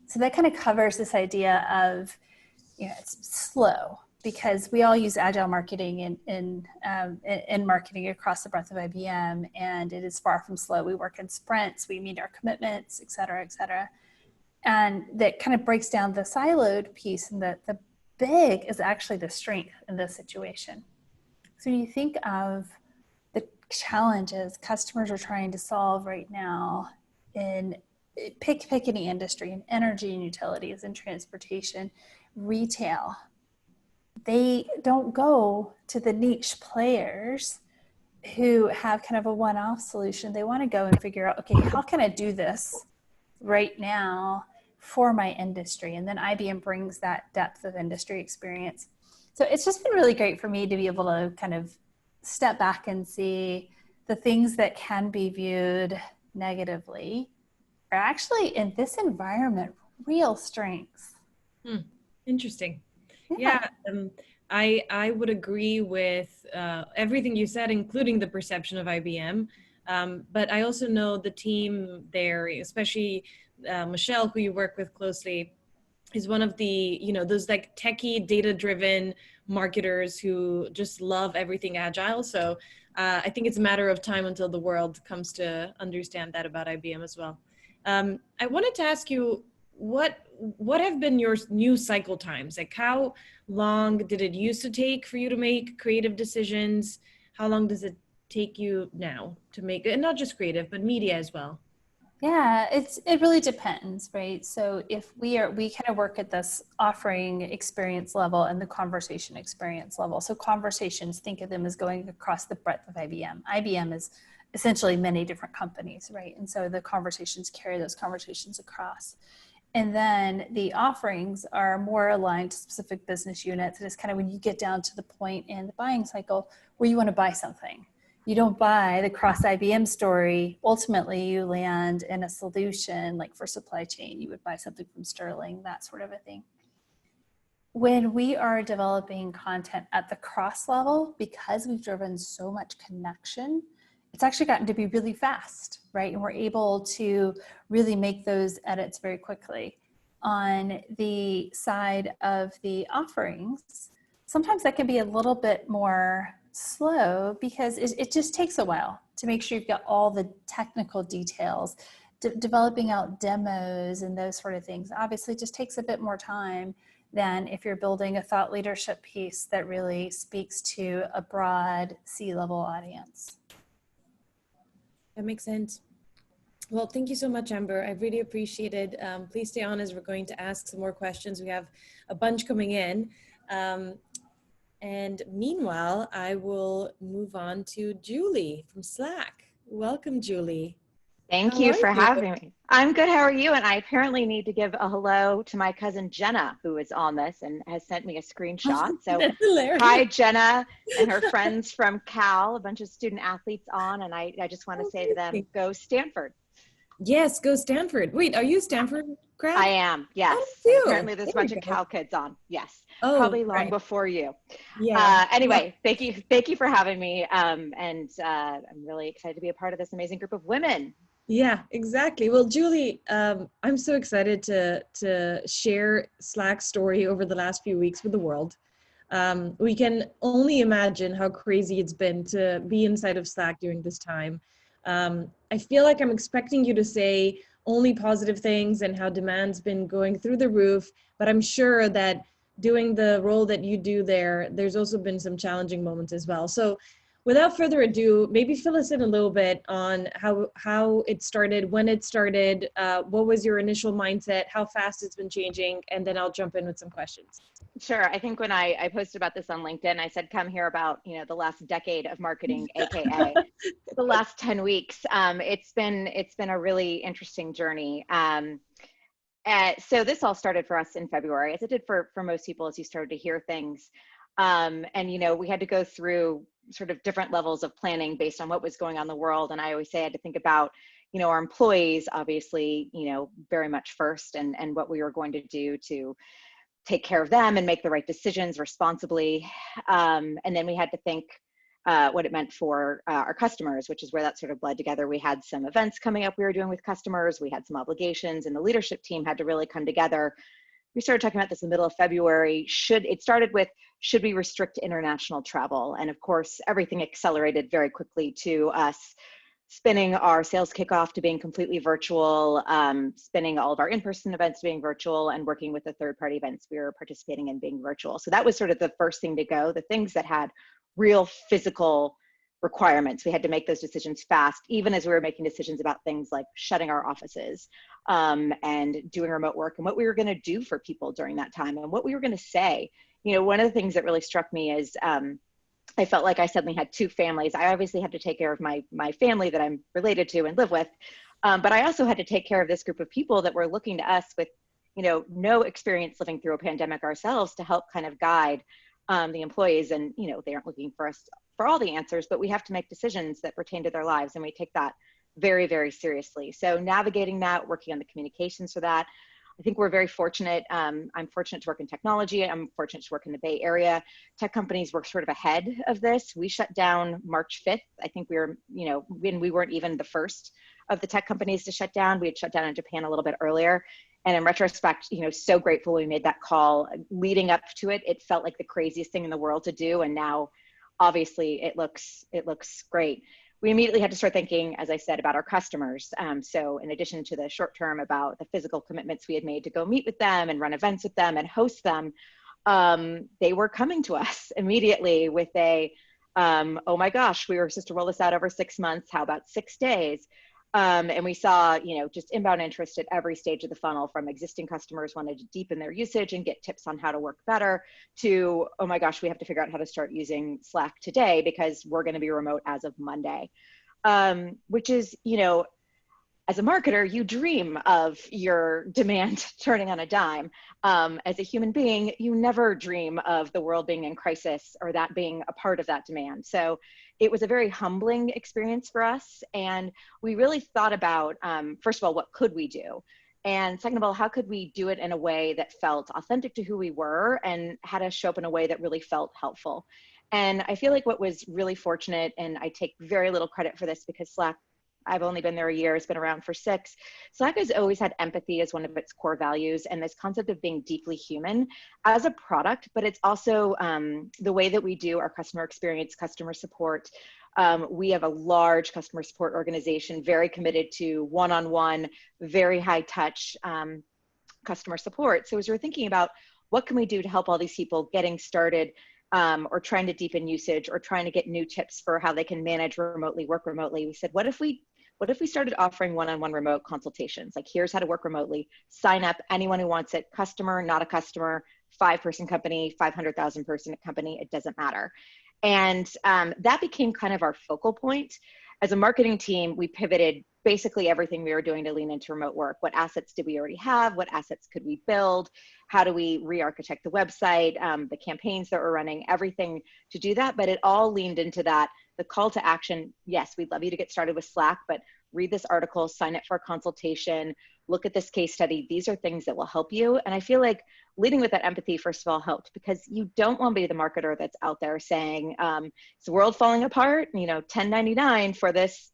so that kind of covers this idea of, it's slow because we all use agile marketing in marketing across the breadth of IBM, and it is far from slow. We work in sprints, we meet our commitments, et cetera, et cetera. And that kind of breaks down the siloed piece, and the big is actually the strength in this situation. So you think of the challenges customers are trying to solve right now in pick any industry, in energy and utilities and transportation, retail. They don't go to the niche players who have kind of a one-off solution. They want to go and figure out, okay, how can I do this right now for my industry. And then IBM brings that depth of industry experience. So it's just been really great for me to be able to kind of step back and see the things that can be viewed negatively are actually in this environment real strengths. Interesting. Yeah, I would agree with everything you said, including the perception of IBM. But I also know the team there, especially Michelle, who you work with closely, is one of the, those like techie, data-driven marketers who just love everything agile. So I think it's a matter of time until the world comes to understand that about IBM as well. I wanted to ask you, what have been your new cycle times? Like, how long did it used to take for you to make creative decisions? How long does it take you now to make, and not just creative, but media as well? Yeah, it really depends, right? So if we kind of work at this offering experience level and the conversation experience level. So conversations, think of them as going across the breadth of IBM. IBM is essentially many different companies, right? And so the conversations carry those conversations across. And then the offerings are more aligned to specific business units. And it's kind of when you get down to the point in the buying cycle where you want to buy something. You don't buy the cross IBM story. Ultimately, you land in a solution like for supply chain. You would buy something from Sterling, that sort of a thing. When we are developing content at the cross level, because we've driven so much connection, it's actually gotten to be really fast, right? And we're able to really make those edits very quickly. On the side of the offerings, sometimes that can be a little bit more slow because it just takes a while to make sure you've got all the technical details. Developing out demos and those sort of things obviously just takes a bit more time than if you're building a thought leadership piece that really speaks to a broad C-level audience. That makes sense. Well, thank you so much, Amber. I really appreciate it. Please stay on as we're going to ask some more questions. We have a bunch coming in. And meanwhile, I will move on to Julie from Slack. Welcome, Julie. Thank you for having me. I'm good. How are you? And I apparently need to give a hello to my cousin Jenna, who is on this and has sent me a screenshot. So hi, Jenna, and her friends from Cal, a bunch of student athletes on. And I just want to say to them, go Stanford. Yes, go Stanford. Wait, are you a Stanford grad? I am, yes. Oh, apparently there's a bunch of Cal kids on, yes. Oh, probably long before you. Yeah. Anyway, thank you for having me. And I'm really excited to be a part of this amazing group of women. Yeah, exactly. Well, Julie, I'm so excited to share Slack's story over the last few weeks with the world. We can only imagine how crazy it's been to be inside of Slack during this time. I feel like I'm expecting you to say only positive things and how demand's been going through the roof, but I'm sure that doing the role that you do there, there's also been some challenging moments as well. So without further ado, maybe fill us in a little bit on how it started, when it started, what was your initial mindset, how fast it's been changing, and then I'll jump in with some questions. Sure. I think when I posted about this on LinkedIn, I said, come hear about, the last decade of marketing, AKA the last 10 weeks. It's been a really interesting journey. So this all started for us in February, as it did for most people as you started to hear things. And, we had to go through sort of different levels of planning based on what was going on in the world. And I always say I had to think about, our employees, obviously, very much first and what we were going to do to take care of them and make the right decisions responsibly. And then we had to think what it meant for our customers, which is where that sort of bled together. We had some events coming up we were doing with customers. We had some obligations, and the leadership team had to really come together. We started talking about this in the middle of February. It started with, should we restrict international travel? And of course, everything accelerated very quickly to us spinning our sales kickoff to being completely virtual, spinning all of our in-person events to being virtual, and working with the third-party events we were participating in being virtual. So that was sort of the first thing to go. The things that had real physical requirements, we had to make those decisions fast, even as we were making decisions about things like shutting our offices and doing remote work, and what we were going to do for people during that time and what we were going to say. One of the things that really struck me is I felt like I suddenly had two families. I obviously had to take care of my family that I'm related to and live with, but I also had to take care of this group of people that were looking to us with no experience living through a pandemic ourselves to help kind of guide the employees. And, they aren't looking for us for all the answers, but we have to make decisions that pertain to their lives. And we take that very, very seriously. So navigating that, working on the communications for that. I think we're very fortunate. I'm fortunate to work in technology. I'm fortunate to work in the Bay Area. Tech companies were sort of ahead of this. We shut down March 5th. I think we were, when we weren't even the first of the tech companies to shut down. We had shut down in Japan a little bit earlier. And in retrospect, so grateful we made that call. Leading up to it, it felt like the craziest thing in the world to do. And now, obviously, it looks great. We immediately had to start thinking, as I said, about our customers. So in addition to the short term about the physical commitments we had made to go meet with them and run events with them and host them, they were coming to us immediately with oh my gosh, we were supposed to roll this out over 6 months. How about 6 days? And we saw, just inbound interest at every stage of the funnel, from existing customers wanted to deepen their usage and get tips on how to work better to, oh my gosh, we have to figure out how to start using Slack today because we're going to be remote as of Monday, which is, as a marketer, you dream of your demand turning on a dime. As a human being, you never dream of the world being in crisis or that being a part of that demand. So it was a very humbling experience for us. And we really thought about, first of all, what could we do? And second of all, how could we do it in a way that felt authentic to who we were and had us show up in a way that really felt helpful? And I feel like what was really fortunate, and I take very little credit for this because Slack, I've only been there a year, it's been around for 6. Slack has always had empathy as one of its core values, and this concept of being deeply human as a product, but it's also the way that we do our customer experience, customer support. We have a large customer support organization, very committed to one-on-one, very high touch customer support. So as we're thinking about what can we do to help all these people getting started, or trying to deepen usage or trying to get new tips for how they can manage remotely, work remotely, we said, what if we started offering one-on-one remote consultations? Like, here's how to work remotely, sign up, anyone who wants it, customer, not a customer, 5-person company, 500,000 person company, it doesn't matter. And that became kind of our focal point. As a marketing team, we pivoted basically everything we were doing to lean into remote work. What assets did we already have? What assets could we build? How do we re-architect the website, the campaigns that we're running, everything to do that? But it all leaned into that, the call to action. Yes, we'd love you to get started with Slack, but read this article, sign up for a consultation, look at this case study. These are things that will help you. And I feel like leading with that empathy, first of all, helped, because you don't want to be the marketer that's out there saying, is the world falling apart? $10.99 for this,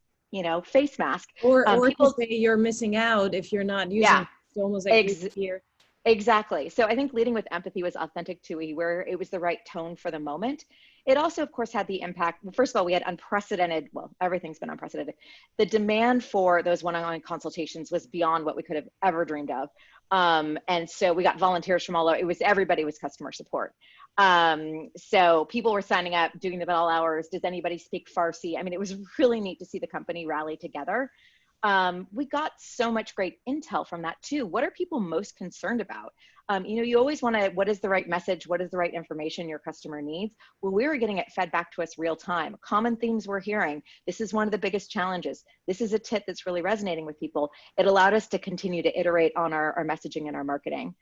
face mask. Or people say you're missing out if you're not using it. It's almost like here. Exactly. So I think leading with empathy was authentic to where it was the right tone for the moment. It also, of course, had the impact. Well, first of all, we had unprecedented, well, everything's been unprecedented. The demand for those one-on-one consultations was beyond what we could have ever dreamed of. And so we got volunteers from all over. Everybody was customer support. So people were signing up, doing them at all hours. Does anybody speak Farsi? I mean, it was really neat to see the company rally together. We got so much great intel from that too. What are people most concerned about? You always want to, what is the right message? What is the right information your customer needs? Well, we were getting it fed back to us real time. Common themes we're hearing. This is one of the biggest challenges. This is a tip that's really resonating with people. It allowed us to continue to iterate on our messaging and our marketing.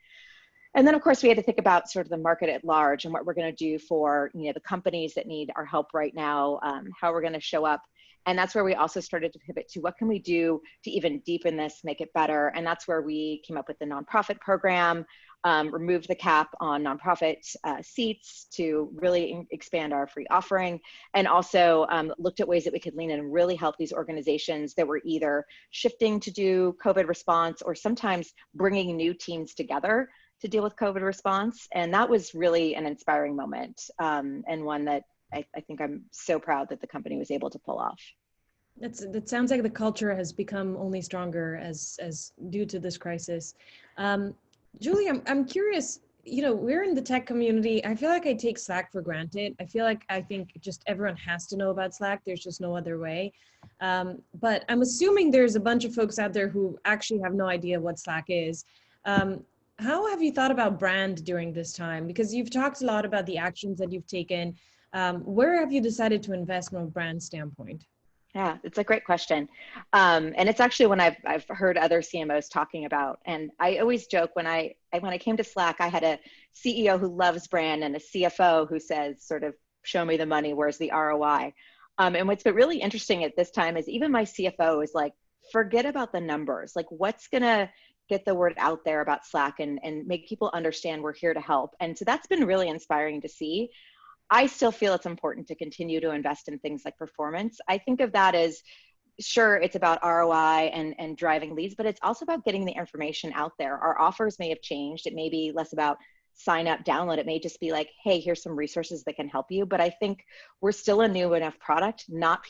And then, of course, we had to think about sort of the market at large and what we're going to do for the companies that need our help right now, how we're going to show up. And that's where we also started to pivot to what can we do to even deepen this, make it better. And that's where we came up with the nonprofit program, removed the cap on nonprofit seats to really expand our free offering, and also looked at ways that we could lean in and really help these organizations that were either shifting to do COVID response or sometimes bringing new teams together to deal with COVID response. And that was really an inspiring moment, and one that I think I'm so proud that the company was able to pull off. That sounds like the culture has become only stronger as due to this crisis. Julie, I'm curious, we're in the tech community. I feel like I take Slack for granted. I think just everyone has to know about Slack. There's just no other way. But I'm assuming there's a bunch of folks out there who actually have no idea what Slack is. How have you thought about brand during this time? Because you've talked a lot about the actions that you've taken. Where have you decided to invest from a brand standpoint? Yeah, it's a great question. And it's actually one I've heard other CMOs talking about. And I always joke when I came to Slack, I had a CEO who loves brand and a CFO who says, sort of, show me the money, where's the ROI? And what's been really interesting at this time is even my CFO is like, forget about the numbers. Like, what's gonna get the word out there about Slack and make people understand we're here to help. And so that's been really inspiring to see. I still feel it's important to continue to invest in things like performance. I think of that as, sure, it's about ROI and driving leads, but it's also about getting the information out there. Our offers may have changed. It may be less about sign up, download. It may just be like, hey, here's some resources that can help you. But I think we're still a new enough product. Not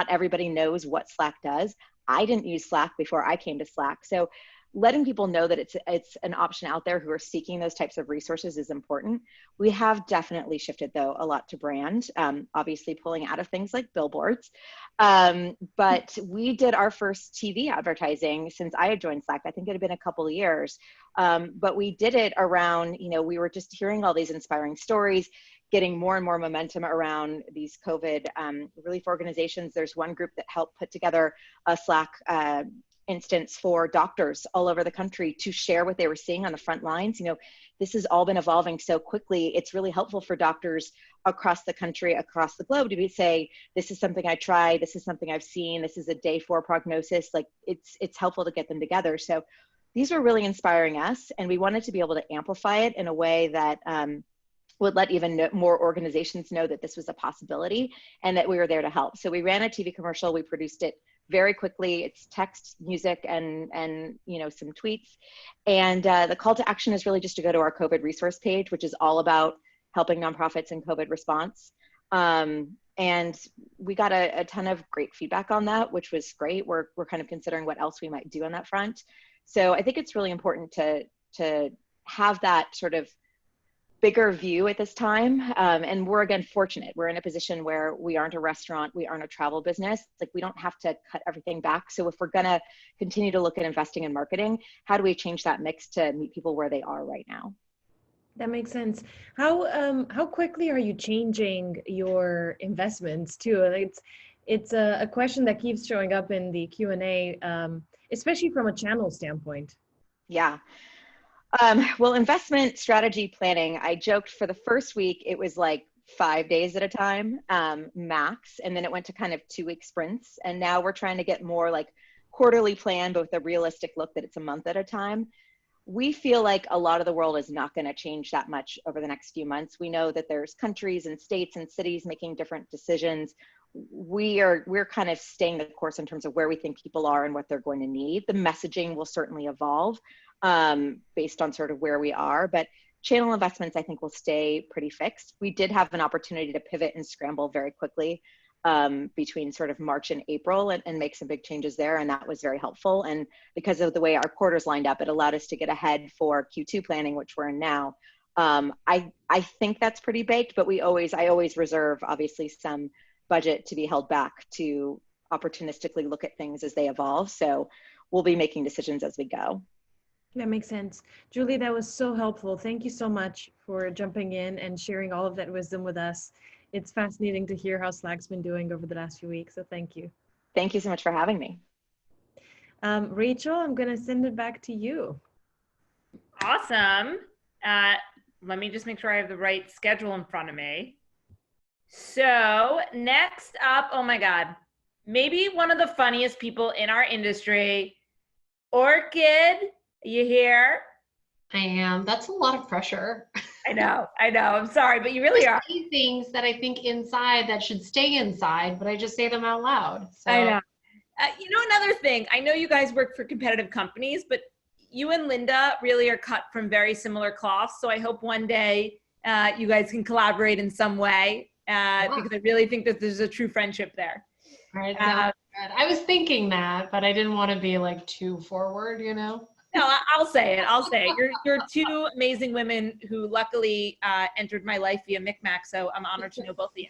everybody knows what Slack does. I didn't use Slack before I came to Slack. So letting people know that it's an option out there who are seeking those types of resources is important. We have definitely shifted, though, a lot to brand, obviously pulling out of things like billboards. But we did our first TV advertising since I had joined Slack. I think it had been a couple of years. But we did it around, we were just hearing all these inspiring stories, getting more and more momentum around these COVID relief organizations. There's one group that helped put together a Slack instance for doctors all over the country to share what they were seeing on the front lines. This has all been evolving so quickly. It's really helpful for doctors across the country, across the globe, to say, this is something I tried, this is something I've seen, this is a day 4 prognosis. Like, it's helpful to get them together. So these were really inspiring us, and we wanted to be able to amplify it in a way that would let even more organizations know that this was a possibility and that we were there to help. So we ran a TV commercial, we produced it very quickly. It's text, music, and some tweets. And the call to action is really just to go to our COVID resource page, which is all about helping nonprofits in COVID response. And we got a ton of great feedback on that, which was great. We're kind of considering what else we might do on that front. So I think it's really important to have that sort of bigger view at this time. And we're, again, fortunate. We're in a position where we aren't a restaurant, we aren't a travel business. Like, we don't have to cut everything back. So if we're gonna continue to look at investing in marketing, how do we change that mix to meet people where they are right now? That makes sense. How quickly are you changing your investments too? It's a question that keeps showing up in the Q&A, especially from a channel standpoint. Yeah. Well, investment strategy planning, I joked for the first week, it was like 5 days at a time, max. And then it went to kind of 2-week sprints. And now we're trying to get more like quarterly plan, but with a realistic look that it's a month at a time. We feel like a lot of the world is not going to change that much over the next few months. We know that there's countries and states and cities making different decisions. We're kind of staying the course in terms of where we think people are and what they're going to need. The messaging will certainly evolve based on sort of where we are, but channel investments, I think, will stay pretty fixed. We did have an opportunity to pivot and scramble very quickly between sort of March and April and make some big changes there. And that was very helpful. And because of the way our quarters lined up, it allowed us to get ahead for Q2 planning, which we're in now. I think that's pretty baked, but I always reserve, obviously, some budget to be held back to opportunistically look at things as they evolve. So we'll be making decisions as we go. That makes sense. Julie, that was so helpful. Thank you so much for jumping in and sharing all of that wisdom with us. It's fascinating to hear how Slack's been doing over the last few weeks, so thank you. Thank you so much for having me. Rachel, I'm gonna send it back to you. Awesome. Let me just make sure I have the right schedule in front of me. So next up, oh my God, maybe one of the funniest people in our industry, Orchid. You here? I am. That's a lot of pressure. I know. I'm sorry, but you really are. There's things that I think inside that should stay inside, but I just say them out loud. So. I know. Another thing, I know you guys work for competitive companies, but you and Linda really are cut from very similar cloths. So I hope one day you guys can collaborate in some way because I really think that there's a true friendship there. All right. I was thinking that, but I didn't want to be like too forward, No, I'll say it. You're two amazing women who luckily entered my life via MikMak, so I'm honored to know both of you.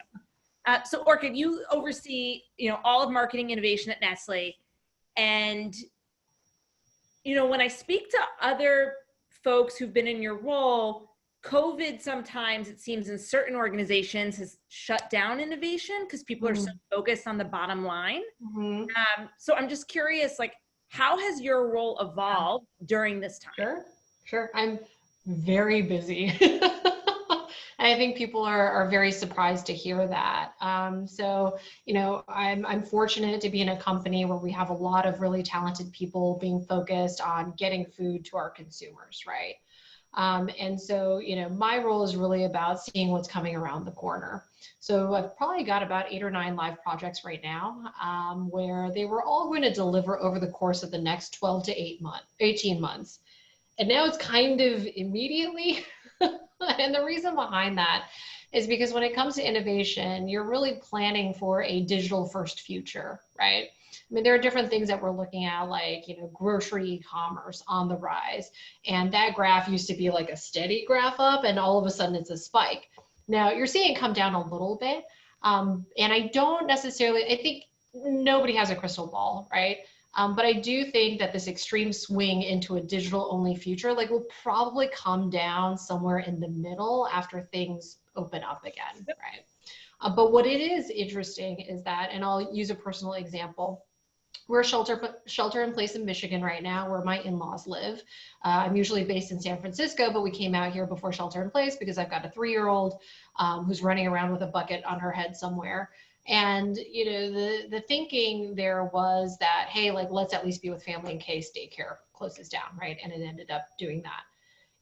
So Orchid, you oversee, all of marketing innovation at Nestle, and when I speak to other folks who've been in your role, COVID sometimes, it seems, in certain organizations has shut down innovation because people are so focused on the bottom line. So I'm just curious, like, how has your role evolved during this time? Sure. I'm very busy. I think people are very surprised to hear that. So, you know, I'm fortunate to be in a company where we have a lot of really talented people being focused on getting food to our consumers, right? And so, you know, my role is really about seeing what's coming around the corner. So I've probably got about 8 or 9 live projects right now, where they were all going to deliver over the course of the next 12 to 18 months. And now it's kind of immediately. And the reason behind that is because when it comes to innovation, you're really planning for a digital first future, right? I mean, there are different things that we're looking at, like, you know, grocery e-commerce on the rise. And that graph used to be like a steady graph up, and all of a sudden it's a spike. Now you're seeing it come down a little bit. And I don't necessarily, I think nobody has a crystal ball, right? But I do think that this extreme swing into a digital only future, like, will probably come down somewhere in the middle after things open up again, right? But what it is interesting is that, and I'll use a personal example, we're shelter in place in Michigan right now, where my in-laws live. I'm usually based in San Francisco, but we came out here before shelter in place because I've got a 3-year-old who's running around with a bucket on her head somewhere. And, you know, the thinking there was that, hey, like, let's at least be with family in case daycare closes down, right? And it ended up doing that.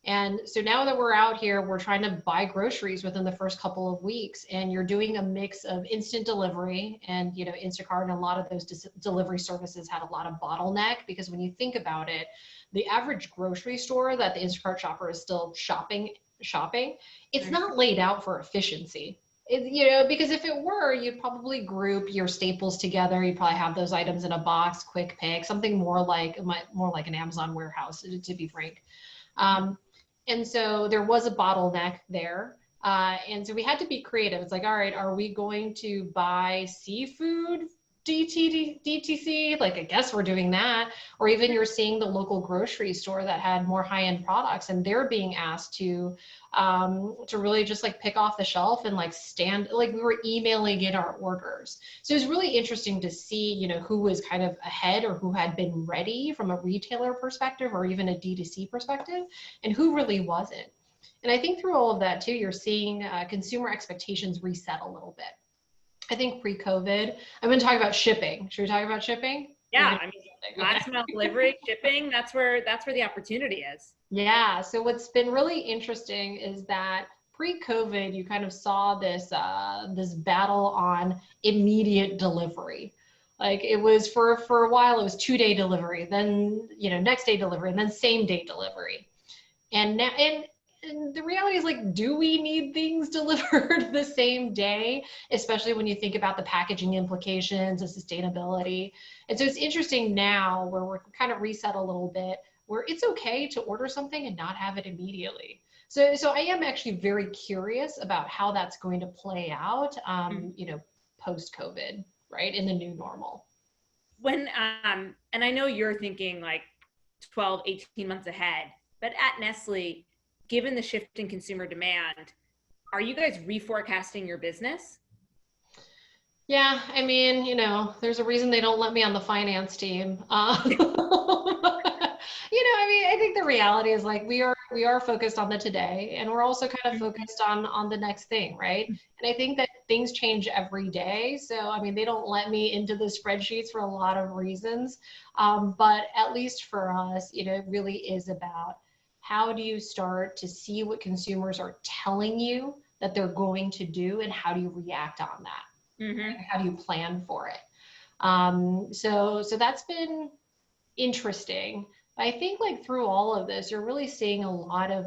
And so now that we're out here, we're trying to buy groceries within the first couple of weeks, and you're doing a mix of instant delivery and, you know, Instacart, and a lot of those delivery services had a lot of bottleneck, because when you think about it, the average grocery store that the Instacart shopper is still shopping, it's not laid out for efficiency. You know, because if it were, you'd probably group your staples together. You'd probably have those items in a box, quick pick, something more like an Amazon warehouse, to be frank. And so there was a bottleneck there. And so we had to be creative. It's like, all right, are we going to buy seafood DTC? Like, I guess we're doing that. Or even you're seeing the local grocery store that had more high-end products, and they're being asked to really just like pick off the shelf and like like we were emailing in our orders. So it was really interesting to see, you know, who was kind of ahead or who had been ready from a retailer perspective or even a D2C perspective, and who really wasn't. And I think through all of that too, you're seeing consumer expectations reset a little bit. I think pre-COVID, I'm going to talk about shipping. Should we talk about shipping? Yeah, I mean, last mile delivery, shipping, that's where the opportunity is. Yeah, so what's been really interesting is that pre-COVID, you kind of saw this this battle on immediate delivery. Like, it was for a while, it was 2-day delivery, then, you know, next day delivery, and then same day delivery. And now, and the reality is, like, do we need things delivered the same day, especially when you think about the packaging implications and sustainability? And so it's interesting now where we're kind of reset a little bit, where it's okay to order something and not have it immediately. So I am actually very curious about how that's going to play out, you know, post-COVID, right, in the new normal. When, and I know you're thinking like 12, 18 months ahead, but at Nestle, given the shift in consumer demand, are you guys reforecasting your business? Yeah, I mean, you know, there's a reason they don't let me on the finance team. You know, I mean, I think the reality is, like, we are focused on the today, and we're also kind of focused on the next thing, right? And I think that things change every day. So, I mean, they don't let me into the spreadsheets for a lot of reasons. But at least for us, you know, it really is about how do you start to see what consumers are telling you that they're going to do, and how do you react on that? Mm-hmm. How do you plan for it? So that's been interesting. I think, like, through all of this, you're really seeing a lot of,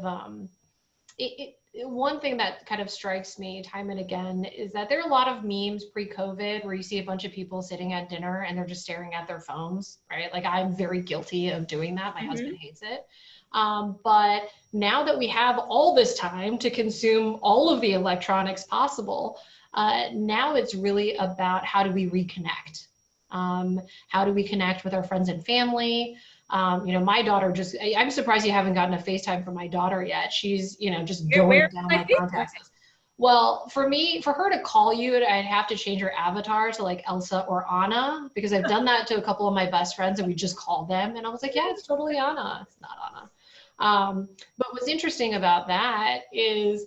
one thing that kind of strikes me time and again is that there are a lot of memes pre-COVID where you see a bunch of people sitting at dinner and they're just staring at their phones, right? Like, I'm very guilty of doing that. My husband hates it. But now that we have all this time to consume all of the electronics possible, now it's really about how do we reconnect? How do we connect with our friends and family? My daughter I'm surprised you haven't gotten a FaceTime from my daughter yet. She's, just Where going is down my my contacts list. Well, for her to call you, I'd have to change her avatar to like Elsa or Anna, because I've done that to a couple of my best friends and we just called them. And I was like, yeah, it's totally Anna. It's not Anna. But what's interesting about that is,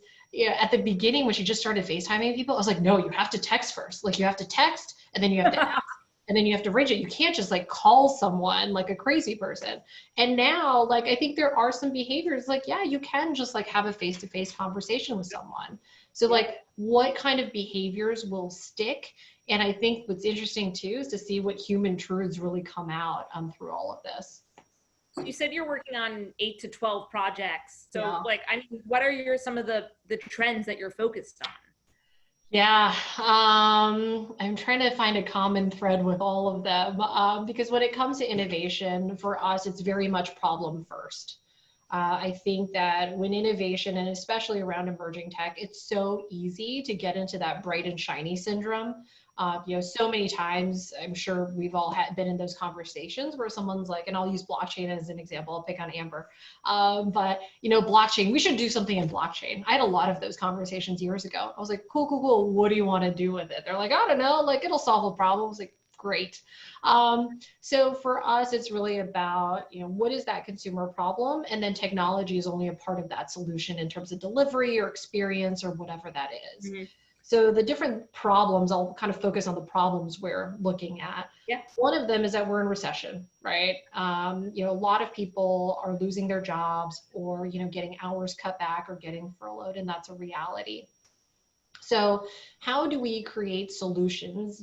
at the beginning when she just started FaceTiming people, I was like, no, you have to text first. Like you have to text and then you have to ask. And then you have to arrange it. You can't just like call someone like a crazy person. And now, like, I think there are some behaviors like, yeah, you can just like have a face-to-face conversation with someone. So like what kind of behaviors will stick? And I think what's interesting too is to see what human truths really come out through all of this. You said you're working on 8 to 12 projects. So Yeah. what are some of the trends that you're focused on? Yeah, I'm trying to find a common thread with all of them because when it comes to innovation, for us, it's very much problem first. I think that when innovation, and especially around emerging tech, it's so easy to get into that bright and shiny syndrome. So many times, I'm sure we've all been in those conversations where someone's like, and I'll use blockchain as an example, I'll pick on Amber, but blockchain, we should do something in blockchain. I had a lot of those conversations years ago. I was like, cool. What do you want to do with it? They're like, I don't know, like it'll solve a problem. I was like, great. So for us, it's really about, what is that consumer problem? And then technology is only a part of that solution in terms of delivery or experience or whatever that is. Mm-hmm. So the different problems, I'll kind of focus on the problems we're looking at. Yeah. One of them is that we're in recession, right? A lot of people are losing their jobs or, getting hours cut back or getting furloughed, and that's a reality. So how do we create solutions,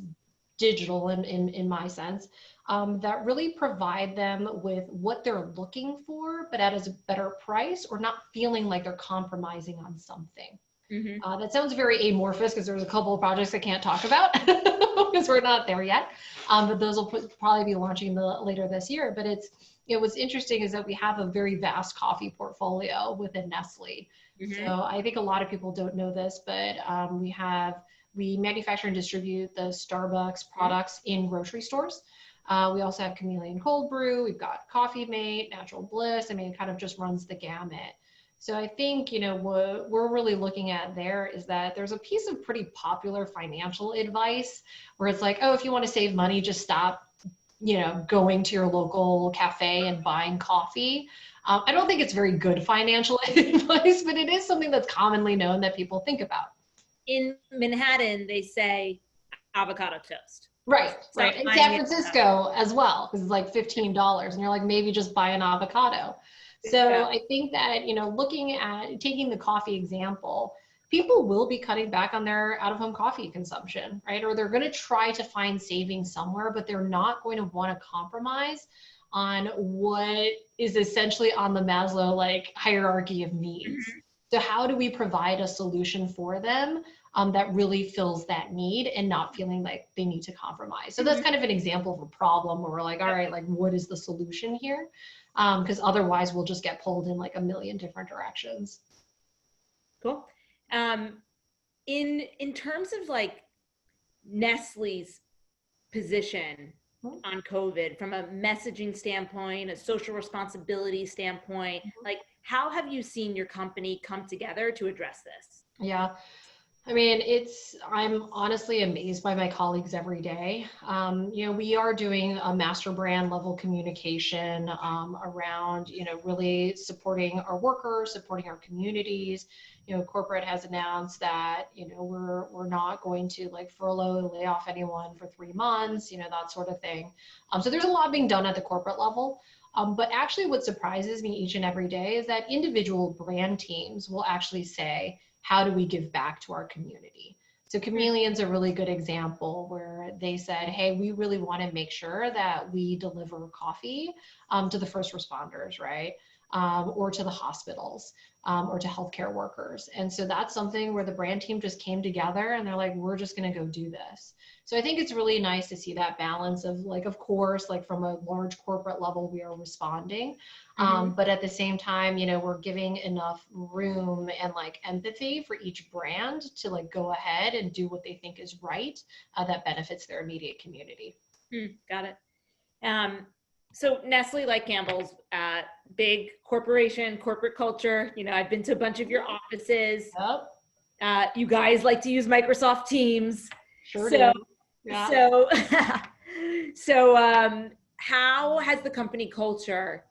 digital in my sense, that really provide them with what they're looking for, but at a better price, or not feeling like they're compromising on something? Mm-hmm. That sounds very amorphous because there's a couple of projects I can't talk about because we're not there yet. But those will probably be launching later this year. But what's interesting is that we have a very vast coffee portfolio within Nestle. Mm-hmm. So I think a lot of people don't know this, but we manufacture and distribute the Starbucks products in grocery stores. We also have Chameleon Cold Brew. We've got Coffee Mate, Natural Bliss. It kind of just runs the gamut. So I think, what we're really looking at there is that there's a piece of pretty popular financial advice where it's like, oh, if you want to save money, just stop, going to your local cafe and buying coffee. I don't think it's very good financial advice, but it is something that's commonly known that people think about. In Manhattan, they say avocado toast. Right. In San Francisco as well, because it's like $15 and you're like, maybe just buy an avocado. So yeah. I think that, looking at taking the coffee example, people will be cutting back on their out-of-home coffee consumption, right? Or they're going to try to find savings somewhere, but they're not going to want to compromise on what is essentially on the Maslow hierarchy of needs. Mm-hmm. So how do we provide a solution for them that really fills that need and not feeling like they need to compromise? So that's kind of an example of a problem where we're like, all right, what is the solution here? Because otherwise we'll just get pulled in a million different directions. Cool. In terms of Nestle's position on COVID from a messaging standpoint, a social responsibility standpoint, how have you seen your company come together to address this? Yeah. I'm honestly amazed by my colleagues every day. We are doing a master brand level communication around, really supporting our workers, supporting our communities. Corporate has announced that, we're not going to furlough, lay off anyone for 3 months, that sort of thing. So there's a lot being done at the corporate level. But actually what surprises me each and every day is that individual brand teams will actually say, how do we give back to our community? So Chameleon's a really good example where they said, hey, we really want to make sure that we deliver coffee to the first responders, right? Or to the hospitals or to healthcare workers. And so that's something where the brand team just came together and they're like, we're just going to go do this. So I think it's really nice to see that balance of of course, from a large corporate level, we are responding. But at the same time, we're giving enough room and empathy for each brand to go ahead and do what they think is right that benefits their immediate community. Got it. So Nestle, like Campbell's, big corporation, corporate culture. You know, I've been to a bunch of your offices. Yep. You guys like to use Microsoft Teams. Sure So, do. Yeah. so how has the company culture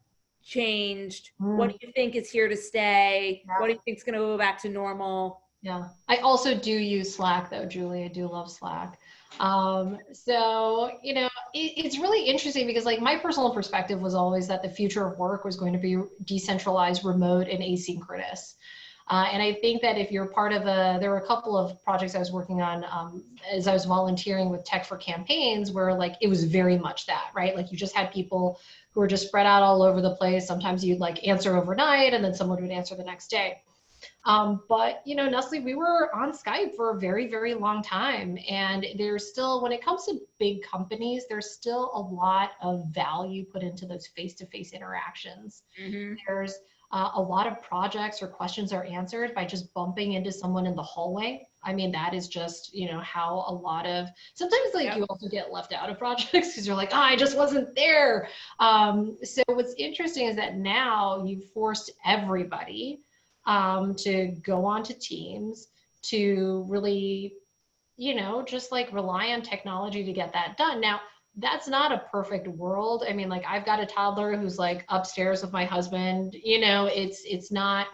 changed? What do you think is here to stay? Yeah. What do you think is going to go back to normal? Yeah. I also do use Slack though, Julie. I do love Slack. So, you know, it's really interesting because like my personal perspective was always that the future of work was going to be decentralized, remote, and asynchronous. And I think that if you're part of there were a couple of projects I was working on as I was volunteering with Tech for Campaigns where like it was very much that, right? Like you just had people who were just spread out all over the place. Sometimes you'd like answer overnight and then someone would answer the next day. But, you know, Nestle, we were on Skype for a very, very long time. And there's still, when it comes to big companies, there's still a lot of value put into those face-to-face interactions. Mm-hmm. There's a lot of projects or questions are answered by just bumping into someone in the hallway. I mean, that is just, you know, how a lot of, sometimes like you also get left out of projects because you're like, oh, I just wasn't there. So what's interesting is that now you've forced everybody to go onto Teams to really, you know, just like rely on technology to get that done. Now, that's not a perfect world. I mean, like I've got a toddler who's like upstairs with my husband, you know, it's not,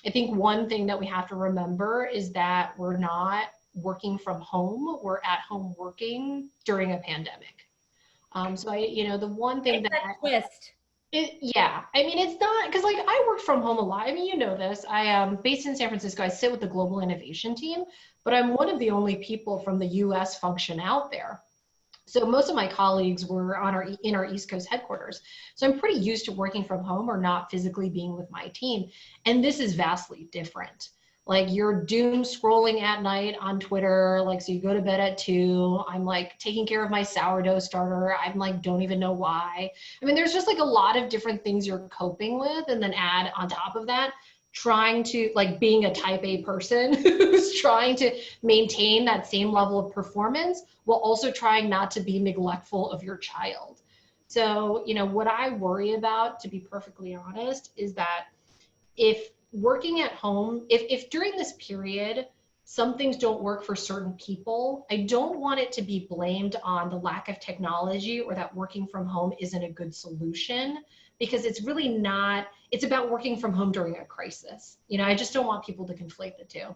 I think one thing that we have to remember is that we're not working from home, we're at home working during a pandemic. So you know, the one thing that twist. Yeah, I mean, it's not, because like I worked from home a lot. I mean, you know this, I am based in San Francisco. I sit with the global innovation team, but I'm one of the only people from the US function out there. So most of my colleagues were in our East Coast headquarters. So I'm pretty used to working from home or not physically being with my team. And this is vastly different. Like you're doom scrolling at night on Twitter, like, so you go to bed at 2, I'm like taking care of my sourdough starter. I'm like, don't even know why. I mean, there's just like a lot of different things you're coping with. And then add on top of that, trying to like being a type A person who's trying to maintain that same level of performance while also trying not to be neglectful of your child. So, you know, what I worry about, to be perfectly honest, is that if working at home, if during this period, some things don't work for certain people, I don't want it to be blamed on the lack of technology or that working from home isn't a good solution, because it's really not, it's about working from home during a crisis. You know, I just don't want people to conflate the two.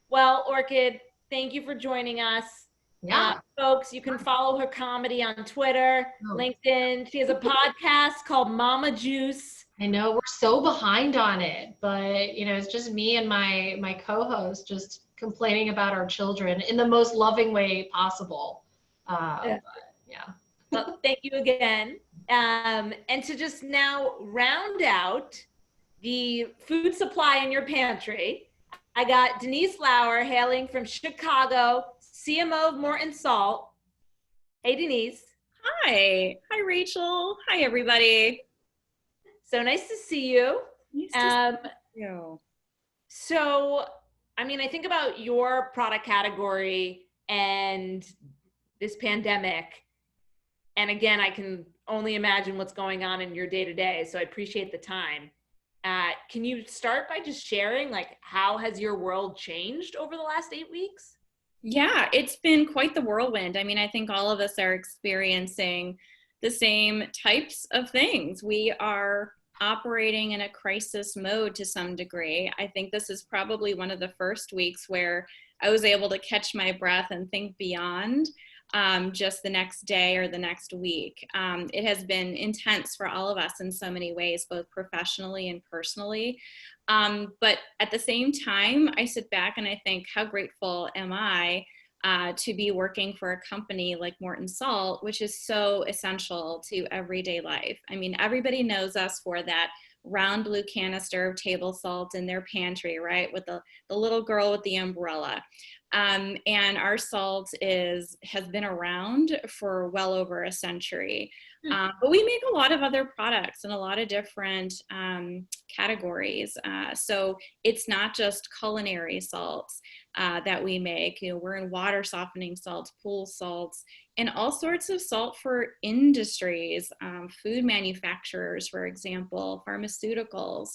Well, Orchid, thank you for joining us. Yeah. Folks, you can follow her comedy on Twitter, LinkedIn. She has a podcast called Mama Juice. I know we're so behind on it, but you know, it's just me and my co-host just complaining about our children in the most loving way possible. But, yeah. Well, thank you again. And to just now round out the food supply in your pantry, I got Denise Lauer hailing from Chicago, CMO of Morton Salt. Hey, Denise. Hi. Hi, Rachel. Hi, everybody. So nice to see you. Nice to see you. So, I mean, I think about your product category and this pandemic. And again, I can only imagine what's going on in your day-to-day. So I appreciate the time. Can you start by just sharing, like, how has your world changed over the last 8 weeks? Yeah, it's been quite the whirlwind. I mean, I think all of us are experiencing the same types of things. We are operating in a crisis mode to some degree. I think this is probably one of the first weeks where I was able to catch my breath and think beyond just the next day or the next week. It has been intense for all of us in so many ways, both professionally and personally. But at the same time, I sit back and I think, how grateful am I to be working for a company like Morton Salt, which is so essential to everyday life. I mean, everybody knows us for that round blue canister of table salt in their pantry, right? With the little girl with the umbrella. And our salt has been around for well over a century. But we make a lot of other products in a lot of different categories. So it's not just culinary salts that we make. You know, we're in water softening salts, pool salts, and all sorts of salt for industries, food manufacturers, for example, pharmaceuticals,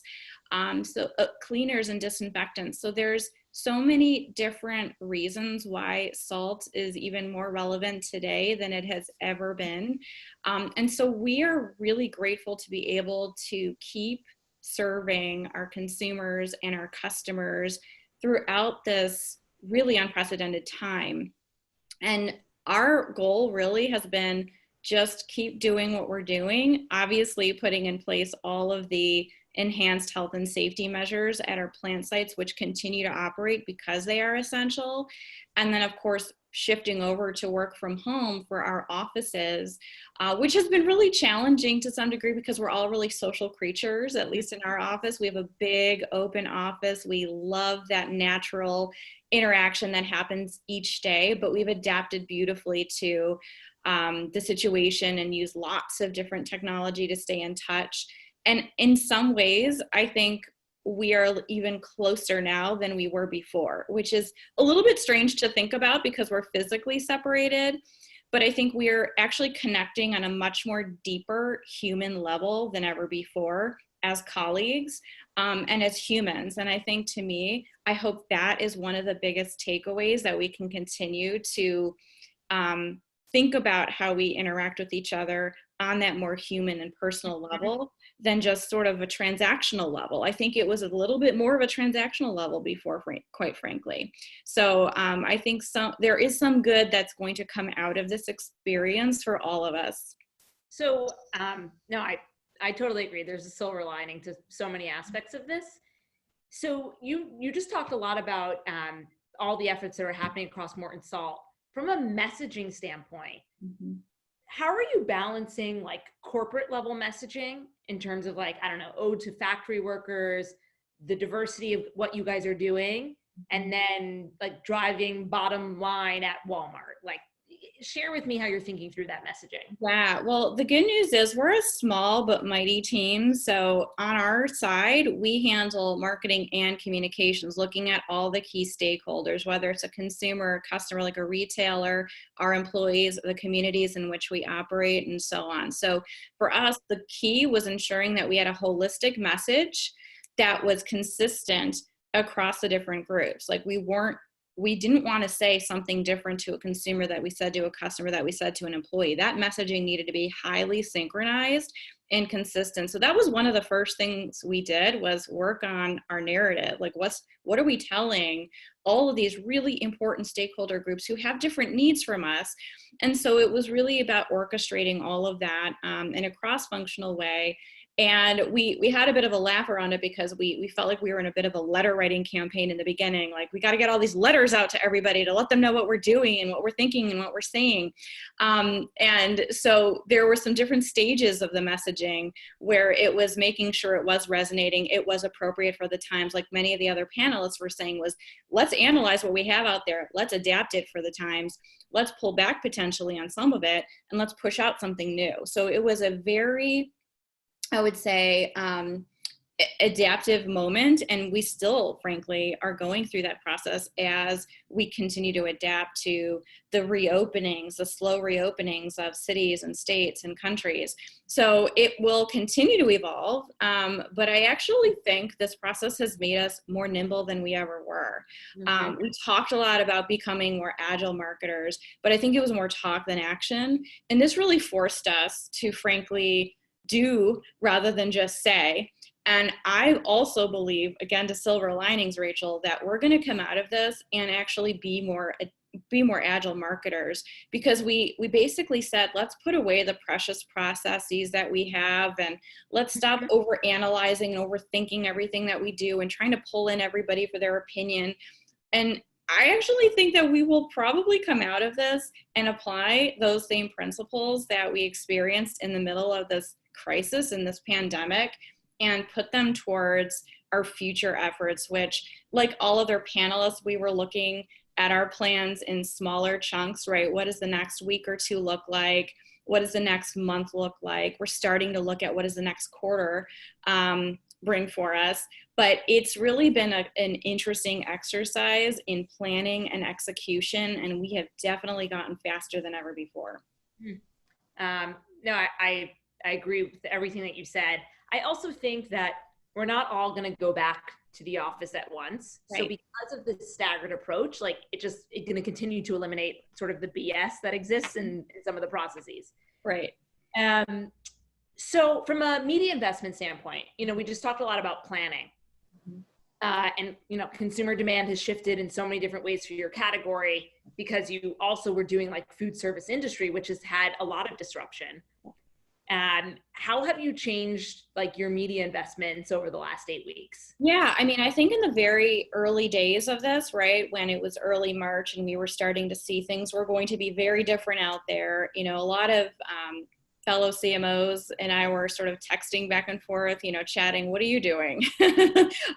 cleaners and disinfectants. So there's so many different reasons why salt is even more relevant today than it has ever been. And so we are really grateful to be able to keep serving our consumers and our customers throughout this really unprecedented time. And our goal really has been just keep doing what we're doing, obviously putting in place all of the enhanced health and safety measures at our plant sites, which continue to operate because they are essential. And then, of course, shifting over to work from home for our offices, which has been really challenging to some degree because we're all really social creatures, at least in our office. We have a big open office. We love that natural interaction that happens each day, but we've adapted beautifully to the situation and use lots of different technology to stay in touch. And in some ways, I think we are even closer now than we were before, which is a little bit strange to think about because we're physically separated. But I think we're actually connecting on a much more deeper human level than ever before as colleagues and as humans. And I think, to me, I hope that is one of the biggest takeaways, that we can continue to think about how we interact with each other on that more human and personal level than just sort of a transactional level. I think it was a little bit more of a transactional level before, quite frankly. So I think there is some good that's going to come out of this experience for all of us. So no, I totally agree. There's a silver lining to so many aspects of this. So you just talked a lot about all the efforts that are happening across Morton Salt. From a messaging standpoint, how are you balancing like corporate level messaging in terms of, like, I don't know, ode to factory workers, the diversity of what you guys are doing, and then like driving bottom line at Walmart? Like, share with me how you're thinking through that messaging. Yeah, well, the good news is we're a small but mighty team. So on our side, we handle marketing and communications, looking at all the key stakeholders, whether it's a consumer, a customer, like a retailer, our employees, the communities in which we operate, and so on. So for us, the key was ensuring that we had a holistic message that was consistent across the different groups. Like, we didn't want to say something different to a consumer that we said to a customer that we said to an employee. That messaging needed to be highly synchronized and consistent. So that was one of the first things we did, was work on our narrative. Like, what are we telling all of these really important stakeholder groups who have different needs from us? And so it was really about orchestrating all of that in a cross-functional way. And we had a bit of a laugh around it because we felt like we were in a bit of a letter writing campaign in the beginning. Like, we got to get all these letters out to everybody to let them know what we're doing and what we're thinking and what we're saying. And so there were some different stages of the messaging where it was making sure it was resonating, it was appropriate for the times. Like many of the other panelists were saying, was, let's analyze what we have out there, let's adapt it for the times, let's pull back potentially on some of it, and let's push out something new. So it was a very, I would say, adaptive moment, and we still, frankly, are going through that process as we continue to adapt to the reopenings, the slow reopenings of cities and states and countries. So it will continue to evolve, but I actually think this process has made us more nimble than we ever were. We talked a lot about becoming more agile marketers, but I think it was more talk than action, and this really forced us to, frankly, do rather than just say. And I also believe, again, to silver linings, Rachel, that we're going to come out of this and actually be more agile marketers, because we basically said, let's put away the precious processes that we have, and let's stop over analyzing and overthinking everything that we do and trying to pull in everybody for their opinion. And I actually think that we will probably come out of this and apply those same principles that we experienced in the middle of this crisis and this pandemic, and put them towards our future efforts, which, like all other panelists, we were looking at our plans in smaller chunks, right? What does the next week or two look like? What does the next month look like? We're starting to look at what does the next quarter bring for us. But it's really been an interesting exercise in planning and execution, and we have definitely gotten faster than ever before. No, I agree with everything that you said. I also think that we're not all going to go back to the office at once. Right. So because of this staggered approach, like it's going to continue to eliminate sort of the BS that exists in some of the processes. Right. So from a media investment standpoint, we just talked a lot about planning. And, consumer demand has shifted in so many different ways for your category because you also were doing like food service industry, which has had a lot of disruption. How have you changed like your media investments over the last 8 weeks? Yeah, I mean, I think in the very early days of this, right, when it was early March and we were starting to see things were going to be very different out there, a lot of fellow CMOs and I were sort of texting back and forth, chatting, what are you doing?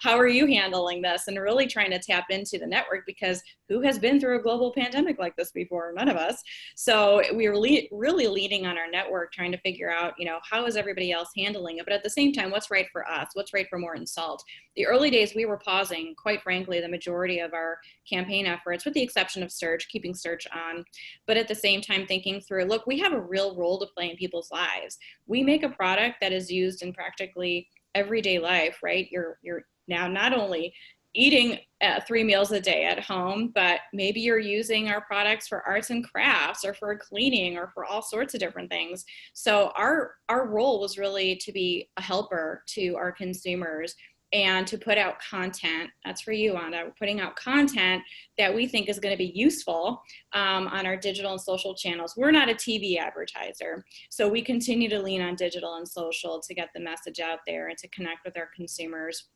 How are you handling this? And really trying to tap into the network because who has been through a global pandemic like this before? None of us. So we were really leaning on our network, trying to figure out, how is everybody else handling it? But at the same time, what's right for us? What's right for Morton Salt? The early days, we were pausing, quite frankly, the majority of our campaign efforts, with the exception of search, keeping search on. But at the same time, thinking through, look, we have a real role to play in people's lives. We make a product that is used in practically everyday life, right? You're now not only eating 3 meals a day at home, but maybe you're using our products for arts and crafts or for cleaning or for all sorts of different things. So our role was really to be a helper to our consumers and to put out content. That's for you, Anda. We're putting out content that we think is going to be useful on our digital and social channels. We're not a TV advertiser, so we continue to lean on digital and social to get the message out there and to connect with our consumers.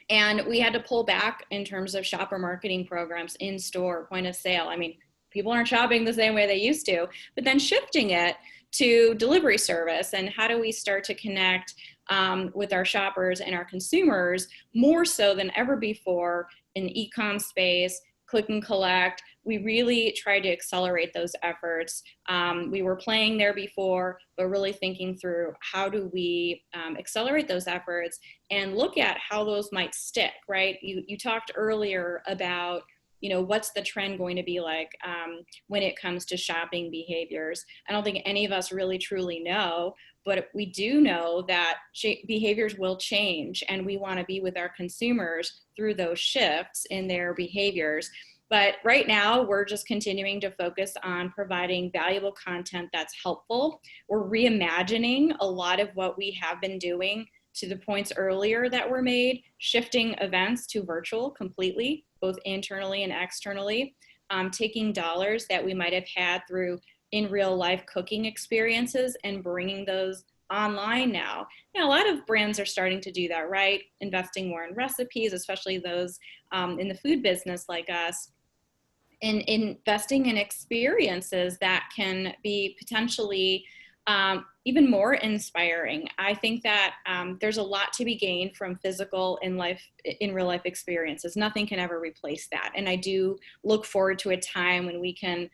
And we had to pull back in terms of shopper marketing programs in store, point of sale. I mean, people aren't shopping the same way they used to, but then shifting it to delivery service and how do we start to connect with our shoppers and our consumers more so than ever before in the e-com space, click and collect. We really tried to accelerate those efforts. We were playing there before, but really thinking through how do we accelerate those efforts and look at how those might stick, right? You talked earlier about what's the trend going to be like when it comes to shopping behaviors. I don't think any of us really truly know, but we do know that behaviors will change and we want to be with our consumers through those shifts in their behaviors. But right now, we're just continuing to focus on providing valuable content that's helpful. We're reimagining a lot of what we have been doing to the points earlier that were made, shifting events to virtual completely, both internally and externally, taking dollars that we might have had through in real life cooking experiences and bringing those online now. A lot of brands are starting to do that, right? Investing more in recipes, especially those in the food business like us, and investing in experiences that can be potentially even more inspiring. I think that there's a lot to be gained from physical in real life experiences. Nothing can ever replace that. And I do look forward to a time when we can,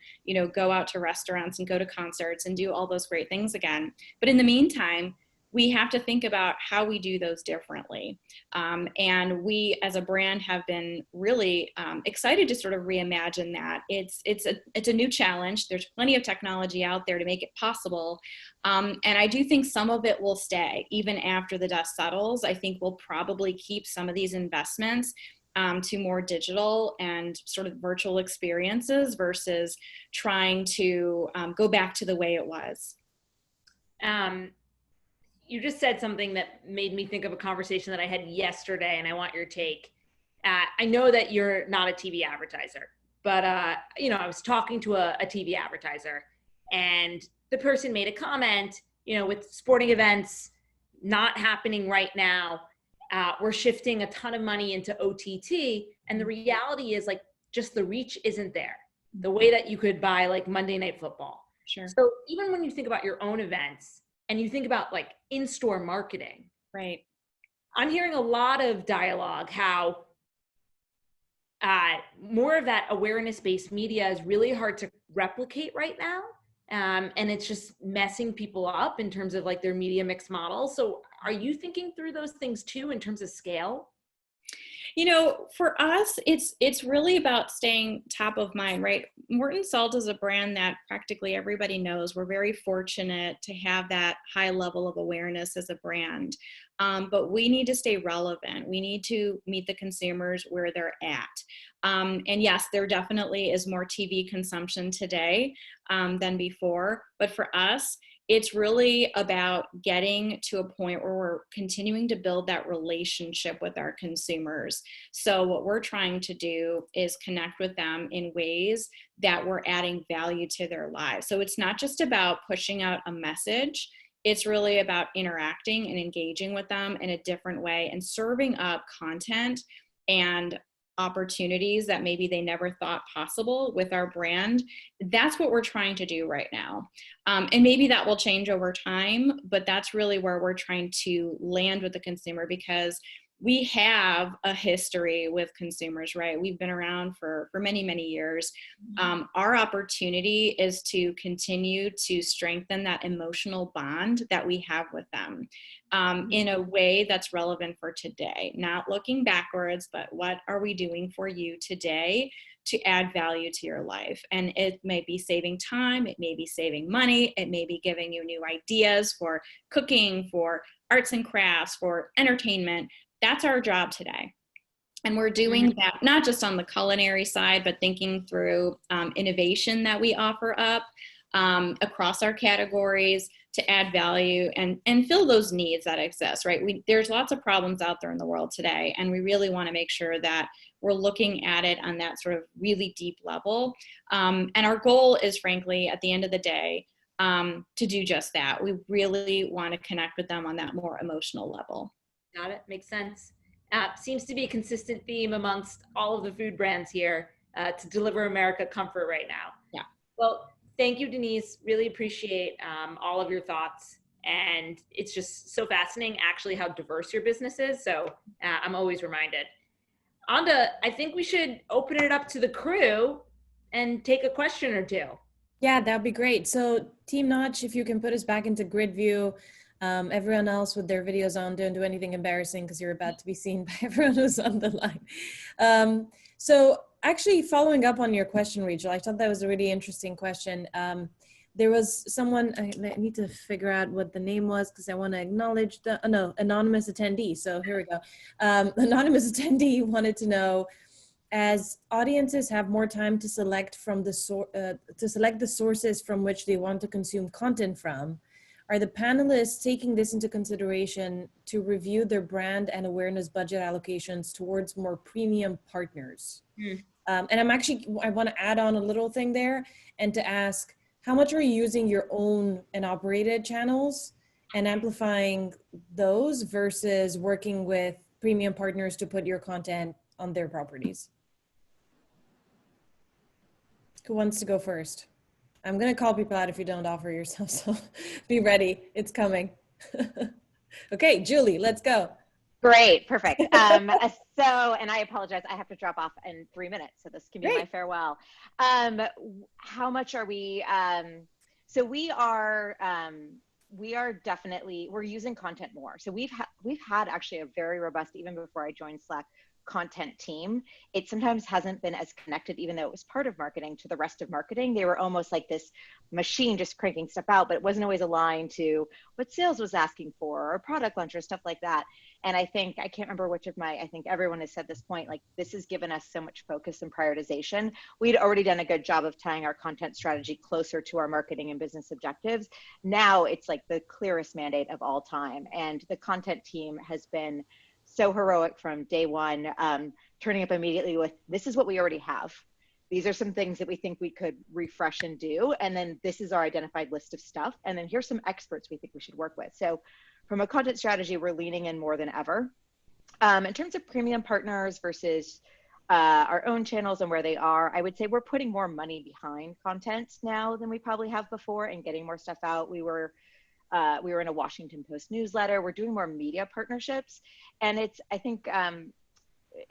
go out to restaurants and go to concerts and do all those great things again. But in the meantime, we have to think about how we do those differently. And we as a brand have been really excited to sort of reimagine that. It's a new challenge. There's plenty of technology out there to make it possible. And I do think some of it will stay even after the dust settles. I think we'll probably keep some of these investments to more digital and sort of virtual experiences versus trying to go back to the way it was. You just said something that made me think of a conversation that I had yesterday, and I want your take. I know that you're not a TV advertiser, but I was talking to a TV advertiser, and the person made a comment, with sporting events not happening right now, we're shifting a ton of money into OTT, and the reality is like just the reach isn't there, the way that you could buy like Monday Night Football. Sure. So even when you think about your own events, and you think about like in-store marketing, right? I'm hearing a lot of dialogue how more of that awareness-based media is really hard to replicate right now. And it's just messing people up in terms of like their media mix model. So are you thinking through those things too in terms of scale? You know, for us, it's really about staying top of mind, right? Morton Salt is a brand that practically everybody knows. We're very fortunate to have that high level of awareness as a brand. But we need to stay relevant. We need to meet the consumers where they're at. And yes, there definitely is more TV consumption today than before. But for us, it's really about getting to a point where we're continuing to build that relationship with our consumers. So what we're trying to do is connect with them in ways that we're adding value to their lives. So it's not just about pushing out a message. It's really about interacting and engaging with them in a different way and serving up content and opportunities that maybe they never thought possible with our brand. That's what we're trying to do right now. And maybe that will change over time, but that's really where we're trying to land with the consumer, because we have a history with consumers, right? We've been around for many, many years. Our opportunity is to continue to strengthen that emotional bond that we have with them in a way that's relevant for today. Not looking backwards, but what are we doing for you today to add value to your life? And it may be saving time, it may be saving money, it may be giving you new ideas for cooking, for arts and crafts, for entertainment. That's our job today. And we're doing that not just on the culinary side, but thinking through innovation that we offer up across our categories to add value and fill those needs that exist, right? There's lots of problems out there in the world today, and we really want to make sure that we're looking at it on that sort of really deep level. And our goal is, frankly, at the end of the day, to do just that. We really want to connect with them on that more emotional level. Got it. Makes sense. Seems to be a consistent theme amongst all of the food brands here to deliver America comfort right now. Yeah. Well, thank you, Denise. Really appreciate all of your thoughts. And it's just so fascinating actually how diverse your business is. So I'm always reminded. Anda, I think we should open it up to the crew and take a question or two. Yeah, that'd be great. So Team Knotch, if you can put us back into grid view. Everyone else with their videos on, don't do anything embarrassing because you're about to be seen by everyone who's on the line. So actually following up on your question, Rachel, I thought that was a really interesting question. There was someone, I need to figure out what the name was because I want to acknowledge the, anonymous attendee. So here we go. Anonymous attendee wanted to know, as audiences have more time to select from the sources from which they want to consume content from, are the panelists taking this into consideration to review their brand and awareness budget allocations towards more premium partners? And I want to add on a little thing there and to ask, how much are you using your own and operated channels and amplifying those versus working with premium partners to put your content on their properties? Who wants to go first? I'm going to call people out if you don't offer yourself, so be ready. It's coming. Okay, Julie, let's go. Great, perfect. So, and I apologize, I have to drop off in 3 minutes, so this can be my farewell. How much are we, so we are definitely, we're using content more. So we've had actually a very robust, even before I joined Slack, content team. It sometimes hasn't been as connected, even though it was part of marketing, to the rest of marketing. They were almost like this machine just cranking stuff out, but it wasn't always aligned to what sales was asking for or product launch or stuff like that. And I think, I can't remember which of I think everyone has said this point, like this has given us so much focus and prioritization. We'd already done a good job of tying our content strategy closer to our marketing and business objectives. Now it's like the clearest mandate of all time. And the content team has been so heroic from day one, turning up immediately with, this is what we already have. These are some things that we think we could refresh and do. And then this is our identified list of stuff. And then here's some experts we think we should work with. So from a content strategy, we're leaning in more than ever. In terms of premium partners versus our own channels and where they are, I would say we're putting more money behind content now than we probably have before and getting more stuff out. We were in a Washington Post newsletter. We're doing more media partnerships. And it's, I think,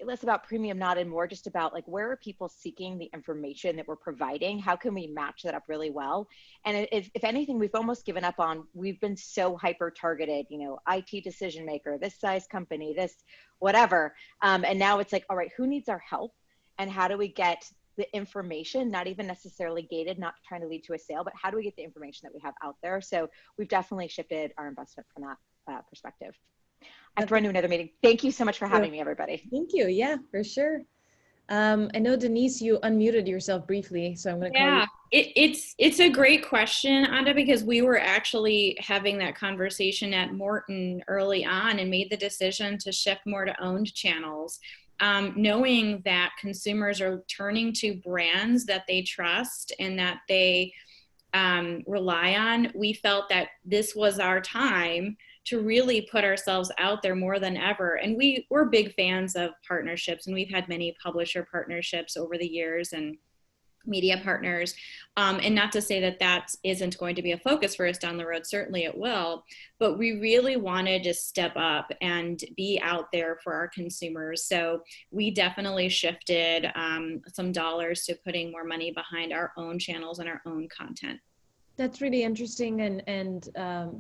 less about premium, not, and more just about like, where are people seeking the information that we're providing? How can we match that up really well? And if anything, we've almost given up on, we've been so hyper targeted, you know, IT decision maker, this size company, this whatever. And now it's like, all right, who needs our help? And how do we get the information, not even necessarily gated, not trying to lead to a sale, but how do we get the information that we have out there? So we've definitely shifted our investment from that perspective. I have to run to another meeting. Thank you so much for having me, everybody. Thank you. Yeah, for sure. I know, Denise, you unmuted yourself briefly, so I'm going to call you. It's a great question, Anda, because we were actually having that conversation at Morton early on and made the decision to shift more to owned channels. Knowing that consumers are turning to brands that they trust and that they rely on, we felt that this was our time to really put ourselves out there more than ever. And we're big fans of partnerships, and we've had many publisher partnerships over the years and media partners. And not to say that that isn't going to be a focus for us down the road, certainly it will, but we really wanted to step up and be out there for our consumers. So we definitely shifted some dollars to putting more money behind our own channels and our own content. That's really interesting. And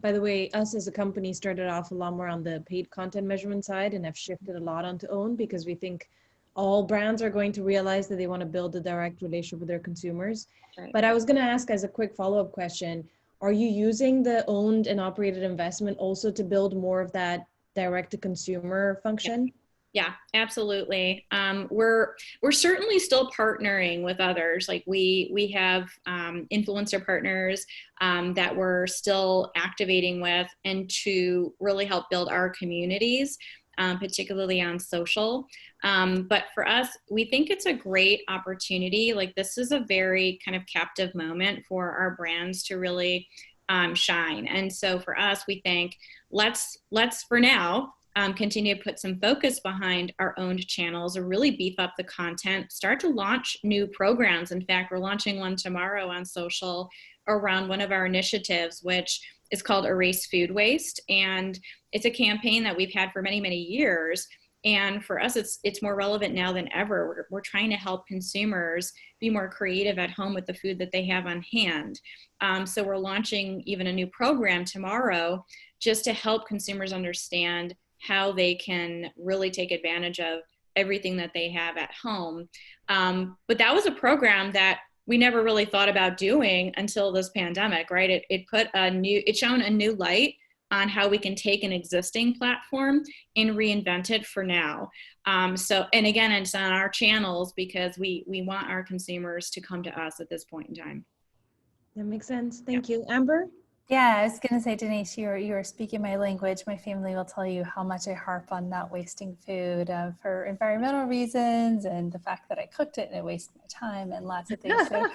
by the way, us as a company started off a lot more on the paid content measurement side and have shifted a lot onto own, because we think all brands are going to realize that they want to build a direct relationship with their consumers. Right. But I was going to ask, as a quick follow-up question, are you using the owned and operated investment also to build more of that direct-to-consumer function? Yeah, absolutely. We're certainly still partnering with others. Like we have influencer partners that we're still activating with, and to really help build our communities, particularly on social. But for us, we think it's a great opportunity. Like, this is a very kind of captive moment for our brands to really shine. And so for us, we think let's for now continue to put some focus behind our owned channels, or really beef up the content, start to launch new programs. In fact, we're launching one tomorrow on social around one of our initiatives, which is called Erase Food Waste. And it's a campaign that we've had for many, many years. And for us, it's more relevant now than ever. We're trying to help consumers be more creative at home with the food that they have on hand. So we're launching even a new program tomorrow just to help consumers understand how they can really take advantage of everything that they have at home. But that was a program that we never really thought about doing until this pandemic, right? It shone a new light on how we can take an existing platform and reinvent it for now. And again, it's on our channels because we want our consumers to come to us at this point in time. That makes sense. Thank you. Amber? Yeah, I was going to say, Denise, you are speaking my language. My family will tell you how much I harp on not wasting food for environmental reasons, and the fact that I cooked it and it wasted my time and lots of things. So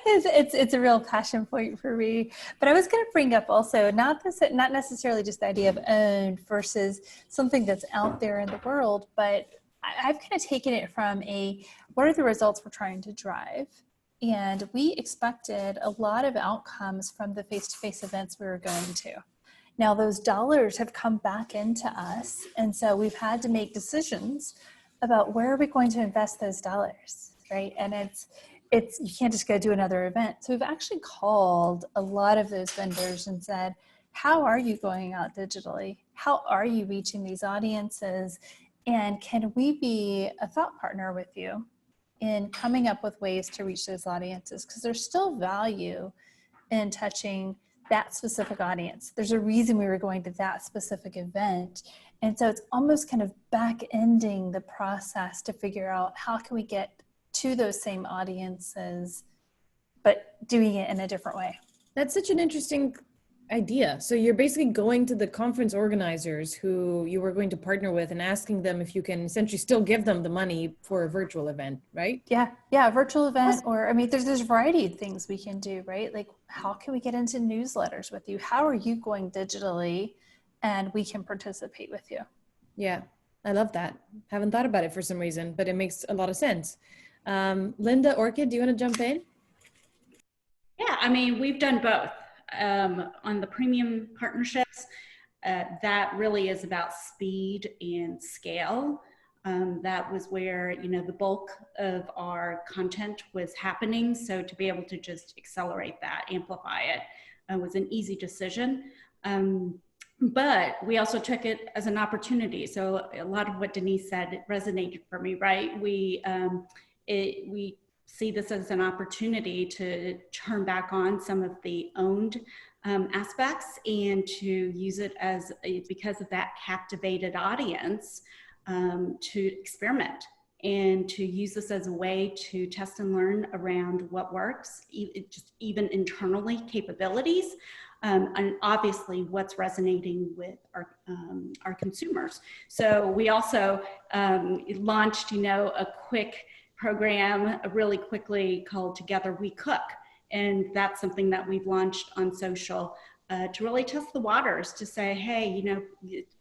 it's a real passion point for me. But I was going to bring up also not necessarily just the idea of owned versus something that's out there in the world, but I've kind of taken it from what are the results we're trying to drive? And we expected a lot of outcomes from the face-to-face events we were going to. Now those dollars have come back into us. And so we've had to make decisions about where are we going to invest those dollars, right? And you can't just go do another event. So we've actually called a lot of those vendors and said, how are you going out digitally? How are you reaching these audiences? And can we be a thought partner with you in coming up with ways to reach those audiences? Because there's still value in touching that specific audience. There's a reason we were going to that specific event. And so it's almost kind of back-ending the process to figure out how can we get to those same audiences, but doing it in a different way. That's such an interesting idea. So you're basically going to the conference organizers who you were going to partner with and asking them if you can essentially still give them the money for a virtual event, right? Yeah, a virtual event, or there's a variety of things we can do, right? Like, how can we get into newsletters with you? How are you going digitally, and we can participate with you? Yeah, I love that. Haven't thought about it for some reason, but it makes a lot of sense. Linda, Orchid, do you want to jump in? Yeah, we've done both. On the premium partnerships, that really is about speed and scale. That was where, you know, the bulk of our content was happening. So to be able to just accelerate that, amplify it, was an easy decision. But we also took it as an opportunity. So a lot of what Denise said resonated for me, right? We see this as an opportunity to turn back on some of the owned aspects and to use it as, because of that captivated audience, to experiment and to use this as a way to test and learn around what works, just even internally capabilities, and obviously what's resonating with our consumers. So we also launched, you know, a quick program really quickly called Together We Cook. And that's something that we've launched on social to really test the waters, to say, hey, you know,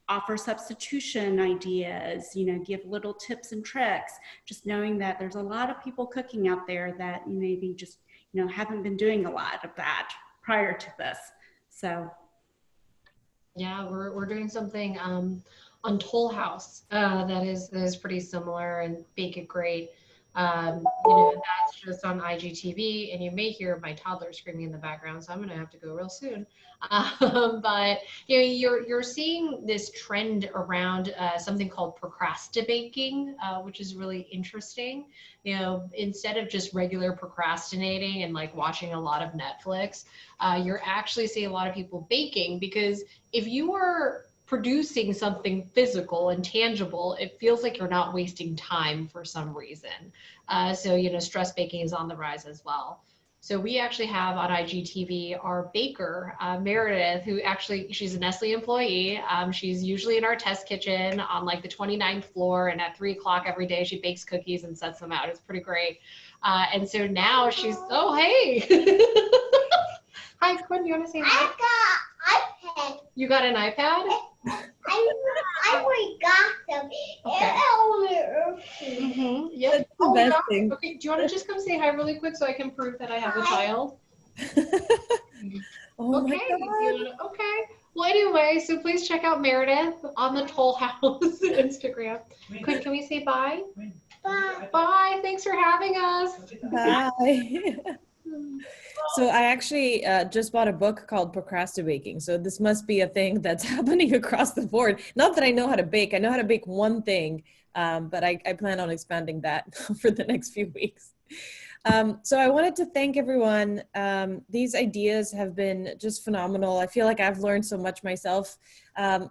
offer substitution ideas, you know, give little tips and tricks, just knowing that there's a lot of people cooking out there that maybe just, you know, haven't been doing a lot of that prior to this. So. Yeah, we're doing something on Toll House that is pretty similar, and Bake It Great. You know, that's just on IGTV, and you may hear my toddler screaming in the background, so I'm gonna have to go real soon. But you know, you're seeing this trend around something called procrastinating, which is really interesting. You know, instead of just regular procrastinating and like watching a lot of Netflix, you're actually seeing a lot of people baking, because if you are producing something physical and tangible, it feels like you're not wasting time for some reason. So, you know, stress baking is on the rise as well. So we actually have on IGTV our baker, Meredith, who actually, she's a Nestle employee. She's usually in our test kitchen on like the 29th floor, and at 3 o'clock every day, she bakes cookies and sets them out. It's pretty great. And so now she's, oh, hey. Hi, Quinn, you want to say hi? I got an iPad. You got an iPad? I already got them. Okay. Yeah. Oh, best thing. Okay. Do you want to just come say hi really quick so I can prove that I have a child? Oh okay. my God. Okay. Well, anyway, so please check out Meredith on the Toll House Instagram. Quinn, can we say bye? Bye. Bye. Thanks for having us. Bye. So I actually just bought a book called Procrastinating. So this must be a thing that's happening across the board. Not that I know how to bake. I know how to bake one thing, but I plan on expanding that for the next few weeks. So I wanted to thank everyone. These ideas have been just phenomenal. I feel like I've learned so much myself.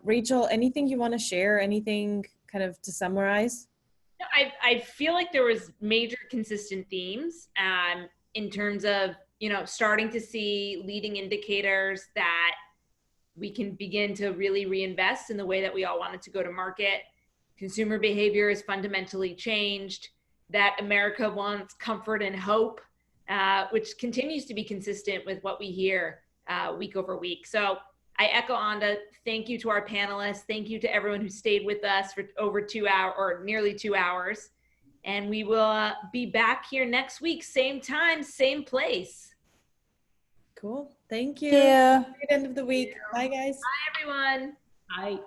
Rachel, anything you want to share? Anything kind of to summarize? I feel like there was major consistent themes in terms of, you know, starting to see leading indicators that we can begin to really reinvest in the way that we all wanted to go to market. Consumer behavior is fundamentally changed, that America wants comfort and hope, which continues to be consistent with what we hear week over week. So I echo Anda. Thank you to our panelists. Thank you to everyone who stayed with us for over 2 hours or nearly 2 hours. And we will be back here next week, same time, same place. Cool. Thank you. Yeah. Great end of the week. Bye, guys. Bye, everyone. Bye.